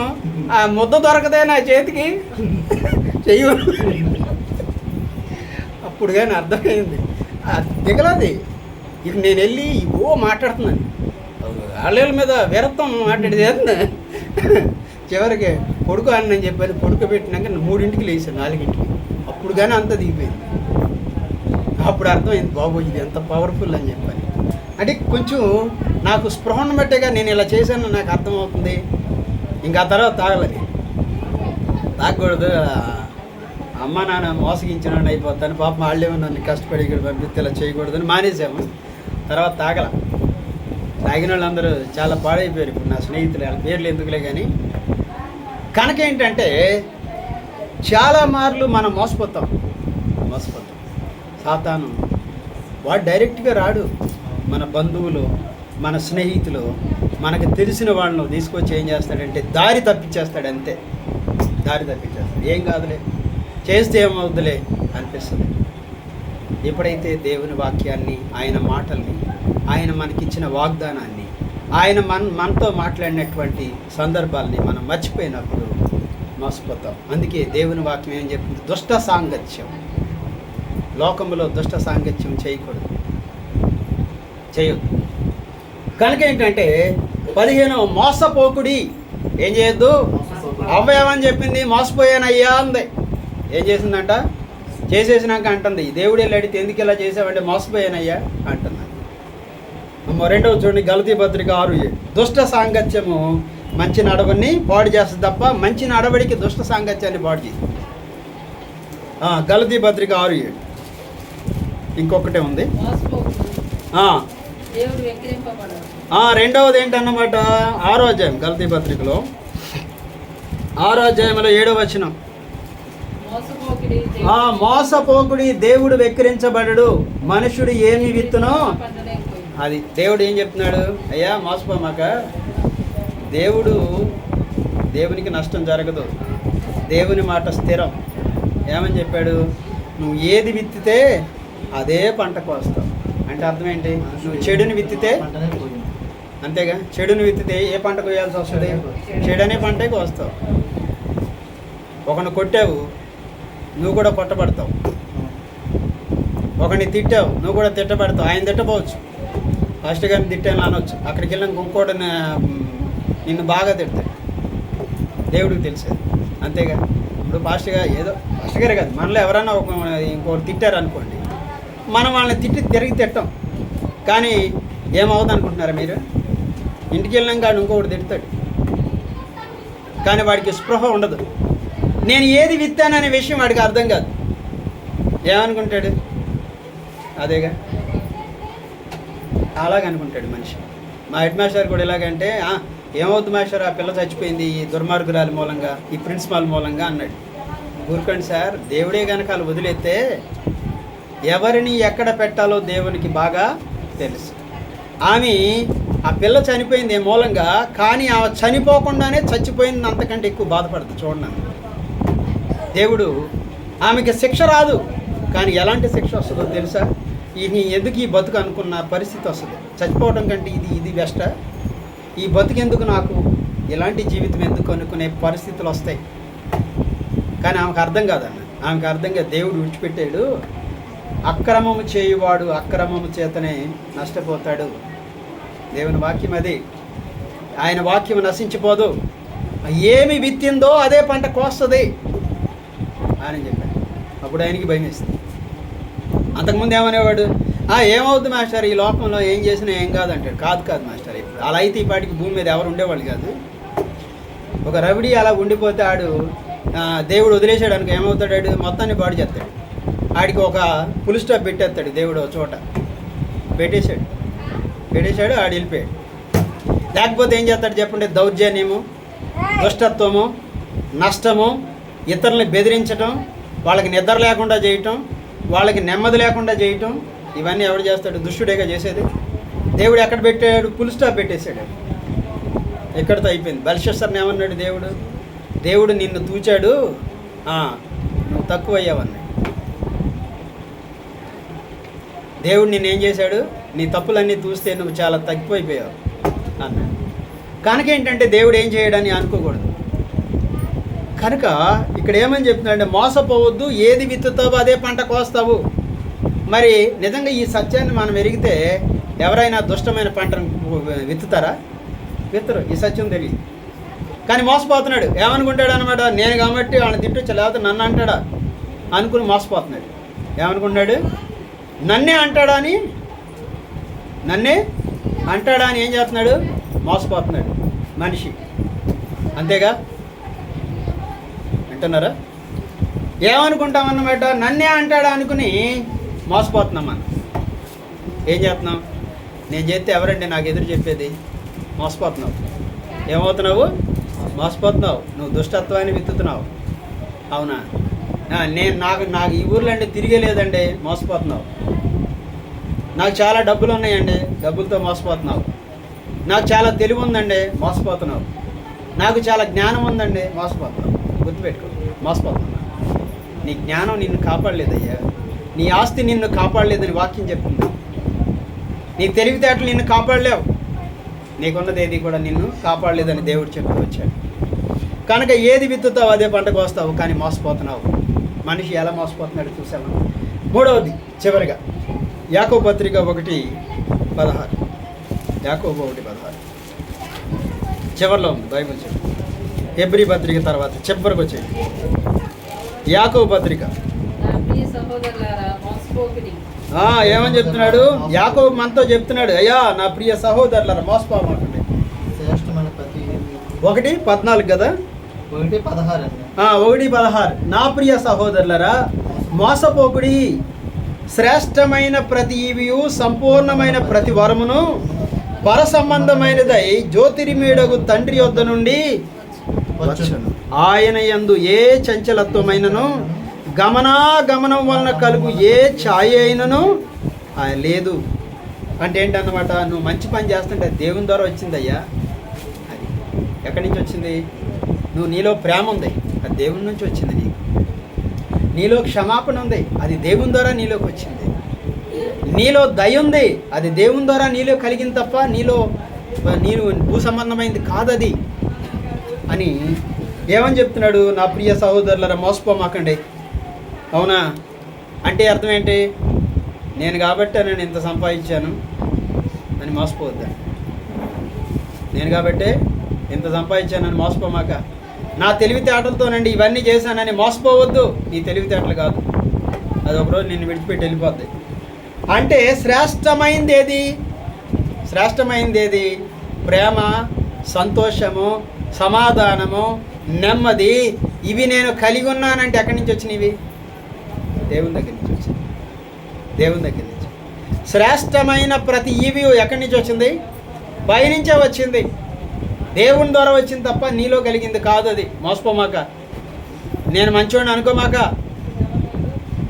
ఆ ముద్ద దొరకదే నా చేతికి, చెయ్యి. అప్పుడు కానీ అర్థమైంది దిగలది. ఇక నేను వెళ్ళి మాట్లాడుతున్నాను, వాళ్ళ మీద వీరత్వం మాట్లాడేది. చివరికి పొడుకు అని చెప్పాను. పడుకోబెట్టినాక 3ంటికి లేచాను, 4ంటికి. అప్పుడు కానీ అంత దిగిపోయింది. అప్పుడు అర్థమైంది, బాబు ఇది ఎంత పవర్ఫుల్ అని చెప్పాను. అంటే కొంచెం నాకు స్పృహను బట్టేగా నేను ఇలా చేశాను నాకు అర్థమవుతుంది. ఇంకా తర్వాత తాగకూడదు, అమ్మ నాన్న మోసగించిన అయిపోతాను, పాపం వాళ్ళేమో నన్ను కష్టపడి ఇక్కడ పంపిస్తే ఇలా చేయకూడదని మానేసాము. తర్వాత తాగిన వాళ్ళందరూ చాలా పాడైపోయారు. ఇప్పుడు నా స్నేహితులు, వాళ్ళ పేర్లు ఎందుకులే. కానీ కనుక ఏంటంటే చాలా మార్లు మనం మోసపోతాం. సాతాను వాడు డైరెక్ట్గా రాడు. మన బంధువులు, మన స్నేహితులు, మనకు తెలిసిన వాళ్ళను తీసుకొచ్చి ఏం చేస్తాడంటే దారి తప్పించేస్తాడు. అంతే, దారి తప్పించేస్తాడు. ఏం కాదులే, చేస్తే ఏమవుద్దులే అనిపిస్తుంది. ఎప్పుడైతే దేవుని వాక్యాన్ని, ఆయన మాటల్ని, ఆయన మనకిచ్చిన వాగ్దానాన్ని, ఆయన మనతో మాట్లాడినటువంటి సందర్భాల్ని మనం మర్చిపోయినప్పుడు మోసపోతాం. అందుకే దేవుని వాక్యం ఏం చెప్తుంది? దుష్ట సాంగత్యం, లోకంలో దుష్ట సాంగత్యం చేయకూడదు, చేయొద్దు. కనుక ఏంటంటే 15 మోసపోకుడి. ఏం చేయొద్దు? అవ్వేమని చెప్పింది? మోసపోయానయ్యా అంది. ఏం చేసిందంట? చేసేసినాక అంటుంది, దేవుడు వెళ్ళి అడిగితే ఎందుకు ఇలా చేసావంటే మోసపోయానయ్యా అంటున్నాను. రెండవ చూడండి, గలతీ పత్రిక 6:7. దుష్ట సాంగత్యము మంచి నడవడిని పాడు చేస్తుంది తప్ప మంచి నడవడికి దుష్ట సాంగత్యాన్ని పాడు చేస్తుంది. గలతీ పత్రిక 6:7. ఇంకొకటే ఉంది. రెండవది ఏంటన్నమాట? 6వ అధ్యాయం, గలతీ పత్రికలో 6వ అధ్యాయంలో 7వ వచనం. మోసపోకుడి, దేవుడు వెక్కిరించబడడు, మనుషుడు ఏమి విత్తునో అది. దేవుడు ఏం చెప్తున్నాడు? అయ్యా మోసపోమాక, దేవునికి నష్టం జరగదు, దేవుని మాట స్థిరం. ఏమని చెప్పాడు? నువ్వు ఏది విత్తితే అదే పంట కోస్తావు. అంటే అర్థం ఏంటి? నువ్వు చెడుని విత్తితే, అంతేగా, చెడుని విత్తితే ఏ పంట కోయాల్సి వస్తుంది? చెడనే పంటే కోస్తావు. ఒకరిని కొట్టావు, నువ్వు కూడా కొట్టబడతావు. ఒకరిని తిట్టావు, నువ్వు కూడా తిట్టబడతావు. ఆయన తిట్టపోవచ్చు, ఫస్ట్ గారిని తిట్టాను అనొచ్చు, అక్కడికి వెళ్ళిన ఇంకోటి నిన్ను బాగా తిడతాడు. దేవుడికి తెలిసేది, అంతేగా. ఇప్పుడు పాస్టర్ గారే కాదు, మనలో ఎవరైనా ఇంకోటి తిట్టారు అనుకోండి, మనం వాళ్ళని తిరిగి తిట్టాం. కానీ ఏమవుతుంది అనుకుంటున్నారా మీరు? ఇంటికి వెళ్ళాక ఇంకొకటి తిడతాడు, కానీ వాడికి స్పృహ ఉండదు. నేను ఏది విత్తాననే విషయం వాడికి అర్థం కాదు. ఏమనుకుంటాడు? అదేగా, అలాగనుకుంటాడు మనిషి. మా హెడ్ మాస్టర్ కూడా ఎలాగంటే, ఏమవుద్దు మాస్టర్, ఆ పిల్ల చచ్చిపోయింది ఈ దుర్మార్గురాల మూలంగా, ఈ ప్రిన్సిపాల్ మూలంగా అన్నాడు. ఊరుకోండి సార్, దేవుడే కనుక వాళ్ళు వదిలేస్తే ఎవరిని ఎక్కడ పెట్టాలో దేవునికి బాగా తెలుసు. ఆమె, ఆ పిల్ల చనిపోయింది ఏ మూలంగా, కానీ ఆమె చనిపోకుండానే చచ్చిపోయింది, అంతకంటే ఎక్కువ బాధపడుతుంది. చూడండి, దేవుడు ఆమెకి శిక్ష రాదు, కానీ ఎలాంటి శిక్ష వస్తుందో తెలుసా? ఎందుకు ఈ బతుకు అనుకున్న పరిస్థితి వస్తుంది. చచ్చిపోవడం కంటే ఇది బెస్టా? ఈ బతుకు ఎందుకు, నాకు ఇలాంటి జీవితం ఎందుకు అనుకునే పరిస్థితులు వస్తాయి. కానీ ఆమెకు అర్థం కాదన్న, ఆమెకు అర్థం కాదు. దేవుడు విడిచిపెట్టాడు. అక్రమము చేయువాడు అక్రమము చేతనే నష్టపోతాడు. దేవుని వాక్యం అది. ఆయన వాక్యం నశించిపోదు. ఏమి విత్తిందో అదే పంట కోస్తుంది అని చెప్పాడు. అప్పుడు ఆయనకి భయం వేస్తుంది. అంతకుముందు ఏమనేవాడు? ఏమవుద్ది మాస్టర్, ఈ లోకంలో ఏం చేసినా ఏం కాదంటాడు. కాదు మాస్టర్, అలా అయితే ఈ పాటికి భూమి మీద ఎవరు ఉండేవాళ్ళు కాదు. ఒక రవిడి అలా ఉండిపోతే ఆడు దేవుడు వదిలేసాడు అనుకో, ఏమవుతాడు? మొత్తాన్ని పాడు చేస్తాడు. ఆడికి ఒక ఫుల్ స్టాప్ పెట్టేస్తాడు దేవుడు. చోట పెట్టేశాడు, ఆడు వెళ్ళిపోయాడు. లేకపోతే ఏం చేస్తాడు చెప్పండి? దౌర్జన్యము, దుష్టత్వము, నష్టము, ఇతరులని బెదిరించటం, వాళ్ళకి నిద్ర లేకుండా చేయటం, వాళ్ళకి నెమ్మది లేకుండా చేయటం, ఇవన్నీ ఎవడు చేస్తాడు? దుష్టుడేగా చేసేది. దేవుడు ఎక్కడ పెట్టాడు? ఫుల్ స్టాప్ పెట్టేశాడు. ఎక్కడితో అయిపోయింది. బెల్షస్సర్ని ఏమన్నాడు దేవుడు నిన్ను తూచాడు, నువ్వు తక్కువ అయ్యావన్నాడు. దేవుడు నిన్నేం చేశాడు? నీ తప్పులన్నీ చూస్తే నువ్వు చాలా తగ్గిపోయిపోయావు అన్నాడు. కనుక ఏంటంటే దేవుడు ఏం చేయడని అనుకోకూడదు. కనుక ఇక్కడ ఏమని చెప్తున్నాడంటే, మోసపోవద్దు, ఏది విత్తుతావో అదే పంట కోస్తావు. మరి నిజంగా ఈ సత్యాన్ని మనం ఎరిగితే ఎవరైనా దుష్టమైన పంటను విత్తుతారా? విత్తరు. ఈ సత్యం తెలియదు. కానీ మోసపోతున్నాడు. ఏమనుకుంటాడు అనమాట? నేను కాబట్టి వాళ్ళని తిట్టొచ్చా, లేకపోతే నన్ను అంటాడా అనుకుని మోసపోతున్నాడు. ఏమనుకుంటున్నాడు? నన్నే అంటాడా అని ఏం చేస్తున్నాడు? మోసపోతున్నాడు మనిషి. అంతేగా, అంటున్నారా? ఏమనుకుంటామన్నమాట? నన్నే అంటాడా అనుకుని మోసపోతున్నాం మనం. ఏం చేస్తున్నాం? నేను చేస్తే ఎవరండి నాకు ఎదురు చెప్పేది? మోసపోతున్నావు. ఏమవుతున్నావు? మోసపోతున్నావు. నువ్వు దుష్టత్వాన్ని విత్తుతున్నావు. అవునా? నాకు ఈ ఊర్లో అంటే తిరిగే లేదండి, మోసపోతున్నావు. నాకు చాలా డబ్బులు ఉన్నాయండి, డబ్బులతో మోసపోతున్నావు. నాకు చాలా తెలివి ఉందండి, మోసపోతున్నావు. నాకు చాలా జ్ఞానం ఉందండి, మోసపోతున్నావు. గుర్తుపెట్టుకో, మోసపోతున్నావు. నీ జ్ఞానం నిన్ను కాపాడలేదయ్యా, నీ ఆస్తి నిన్ను కాపాడలేదని వాక్యం చెప్తుంది. నీ తెలివితేటలు నిన్ను కాపాడలేవు, నీకున్నది ఏది కూడా నిన్ను కాపాడలేదని దేవుడు చెప్పి వచ్చాడు. కనుక ఏది విత్తుతావు అదే పంటకు వస్తావు, కానీ మోసపోతున్నావు. మనిషి ఎలా మోసపోతున్నాడు చూసాము. మూడవది చివరిగా యాకోబు పత్రిక 1:16. యాకోబు 1:16 చివరిలో ఉంది బైబిల్ చెప్పి. హెబ్రీ పత్రిక తర్వాత చివరికి వచ్చేది యాకోబు పత్రిక. ఏమని చెప్తున్నాడు యాకోబు? మనతో చెప్తున్నాడు, అయ్యా నా ప్రియ సహోదరులారా మోసపోమాకండి. శ్రేష్టమైన ప్రతి 1:14 కదా, 1:16 అండి. 1:16 నా ప్రియ సహోదరులారా మోసపోకుడి, శ్రేష్టమైన ప్రతి ఈవియు సంపూర్ణమైన ప్రతి వరమును పర సంబంధమైనదై జ్యోతిర్మయుడగు తండ్రి యొద్ద నుండి వచ్చును. ఆయన యందు ఏ చంచలత్వమైనను గమనం వలన కలుగు ఏ ఛాయ అయినను ఆయన లేదు. అంటే ఏంటన్నమాట, నువ్వు మంచి పని చేస్తుంటే దేవుని ద్వారా వచ్చిందయ్యా. అది ఎక్కడి నుంచి వచ్చింది? నువ్వు నీలో ప్రేమ ఉంది, అది దేవుని నుంచి వచ్చింది. నీలో క్షమాపణ ఉంది, అది దేవుని ద్వారా నీలోకి వచ్చింది. నీలో దయ ఉంది, అది దేవుని ద్వారా నీలో కలిగింది తప్ప నీవు భూ సంబంధమైంది కాదది అని ఏమని చెప్తున్నాడు? నా ప్రియ సహోదరులారా మోసపోమాకండి. అవునా? అంటే అర్థం ఏంటి? నేను కాబట్టి నేను ఇంత సంపాదించాను అని మోసపోవద్దా? నేను కాబట్టే ఇంత సంపాదించానని మోసపోమాక. నా తెలివితేటలతోనండి ఇవన్నీ చేశానని మోసపోవద్దు. నీ తెలివితేటలు కాదు, అది ఒకరోజు నిన్ను విడిచిపెట్టి వెళ్ళిపోద్ది. అంటే శ్రేష్టమైంది ఏది? శ్రేష్టమైంది ఏది? ప్రేమ, సంతోషము, సమాధానము, నెమ్మది, ఇవి నేను కలిగి ఉన్నానంటే ఎక్కడి నుంచి వచ్చినవి? దేవుని దగ్గర నుంచి వచ్చింది. దేవుని దగ్గర నుంచి. శ్రేష్టమైన ప్రతి ఈవి ఎక్కడి నుంచి వచ్చింది? పైనుంచే వచ్చింది, దేవుని ద్వారా వచ్చింది తప్ప నీలో కలిగింది కాదు. అది మోసపోమాక. నేను మంచోడిని అనుకోమాక.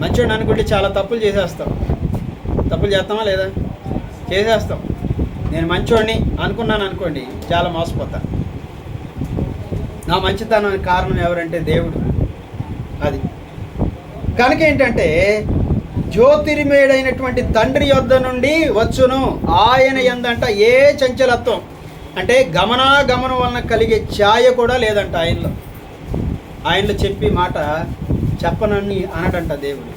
మంచోడిని అనుకుంటే చాలా తప్పులు చేసేస్తాం. తప్పులు చేస్తామా లేదా? చేసేస్తాం. నేను మంచోడిని అనుకున్నాను అనుకోండి, చాలా మోసపోతా. నా మంచితనానికి కారణం ఎవరంటే దేవుడు. అది కనుక ఏంటంటే జ్యోతిర్మయుడైనటువంటి తండ్రి యొద్ద నుండి వచ్చును. ఆయన యందంట ఏ చంచలత్వం, అంటే గమనం వలన కలిగే ఛాయ కూడా లేదంట ఆయనలో చెప్పి మాట చెప్పనని అనడంట దేవుడు.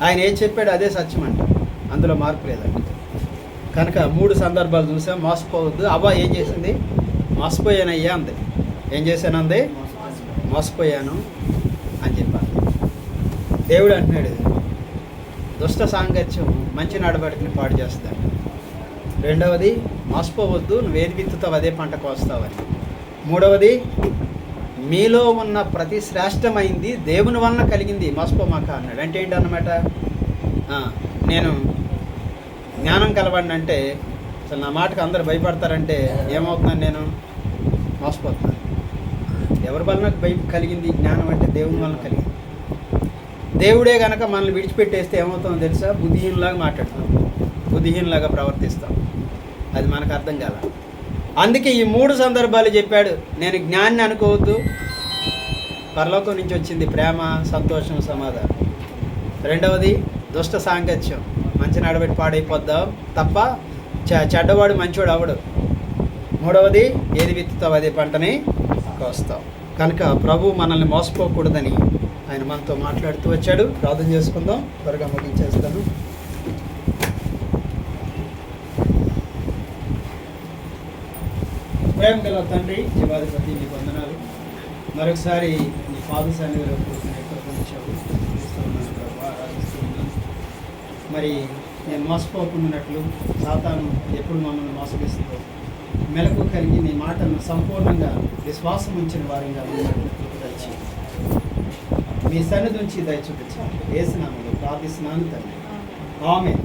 ఆయన ఏం చెప్పాడు అదే సత్యం అంట, అందులో మార్పు లేదంట. కనుక 3 సందర్భాలు చూసాం. మోసపోవద్దు. అవ్వ ఏం చేసింది? మోసపోయానయ్యా అంది. ఏం చేశానంది? మోసపోయాను అని చెప్పాను. దేవుడు అంటున్నాడు, దుష్ట సాంగత్యం మంచి నడవడికని పాడు చేస్తాడు. రెండవది మోసపోవద్దు, నువ్వేది విత్తుతావు అదే పంటకు వస్తావని. మూడవది మీలో ఉన్న ప్రతి శ్రేష్టమైంది దేవుని వలన కలిగింది, మోసపోమాక అన్నాడు. అంటే ఏంటన్నమాట, నేను జ్ఞానం కలవాడినంటే అసలు నా మాటకు అందరు భయపడతారంటే ఏమవుతున్నాను? నేను మోసపోతున్నాను. ఎవరి వలన కలిగింది జ్ఞానం? అంటే దేవుని వలన కలిగింది. దేవుడే కనుక మనల్ని విడిచిపెట్టేస్తే ఏమవుతుందో తెలుసా? బుద్ధిహీనులాగా మాట్లాడతాం, బుద్ధిహీనులాగా ప్రవర్తిస్తాం. అది మనకు అర్థం కాల. అందుకే ఈ 3 సందర్భాలు చెప్పాడు. నేను జ్ఞాన్ని అనుకోవద్దు, పరలోకం నుంచి వచ్చింది ప్రేమ, సంతోషం, సమాధానం. రెండవది దుష్ట సాంగత్యం, మంచి నడబెట్టి పాడైపోద్దాం తప్ప చెడ్డవాడు మంచివాడు అవడు. మూడవది ఏది విత్తుతావు అదే పంటని కోస్తావు. కనుక ప్రభు మనల్ని మోసపోకూడదని ఆయన మనతో మాట్లాడుతూ వచ్చాడు. ప్రార్థన చేసుకుందాం, త్వరగా ముగించేస్తాను. ప్రేమ గల తండ్రి, జీవాధిపతి, నీ వందనాలు. మరొకసారి నీ పాద సన్నిధిలో ఆరాధిస్తున్నాను. మరి నేను మోసపోకుండానట్లు సాతాను ఎప్పుడు మమ్మల్ని మోసగిస్తుందో మెలకు కలిగి నీ మాటలను సంపూర్ణంగా విశ్వాసం ఉంచిన వారిగా దయచి మీ సన్నిధి నుంచి దయ చూపించాలి. యేసు నామములో ప్రార్థిస్తున్నాను తండ్రి. ఆమేన్.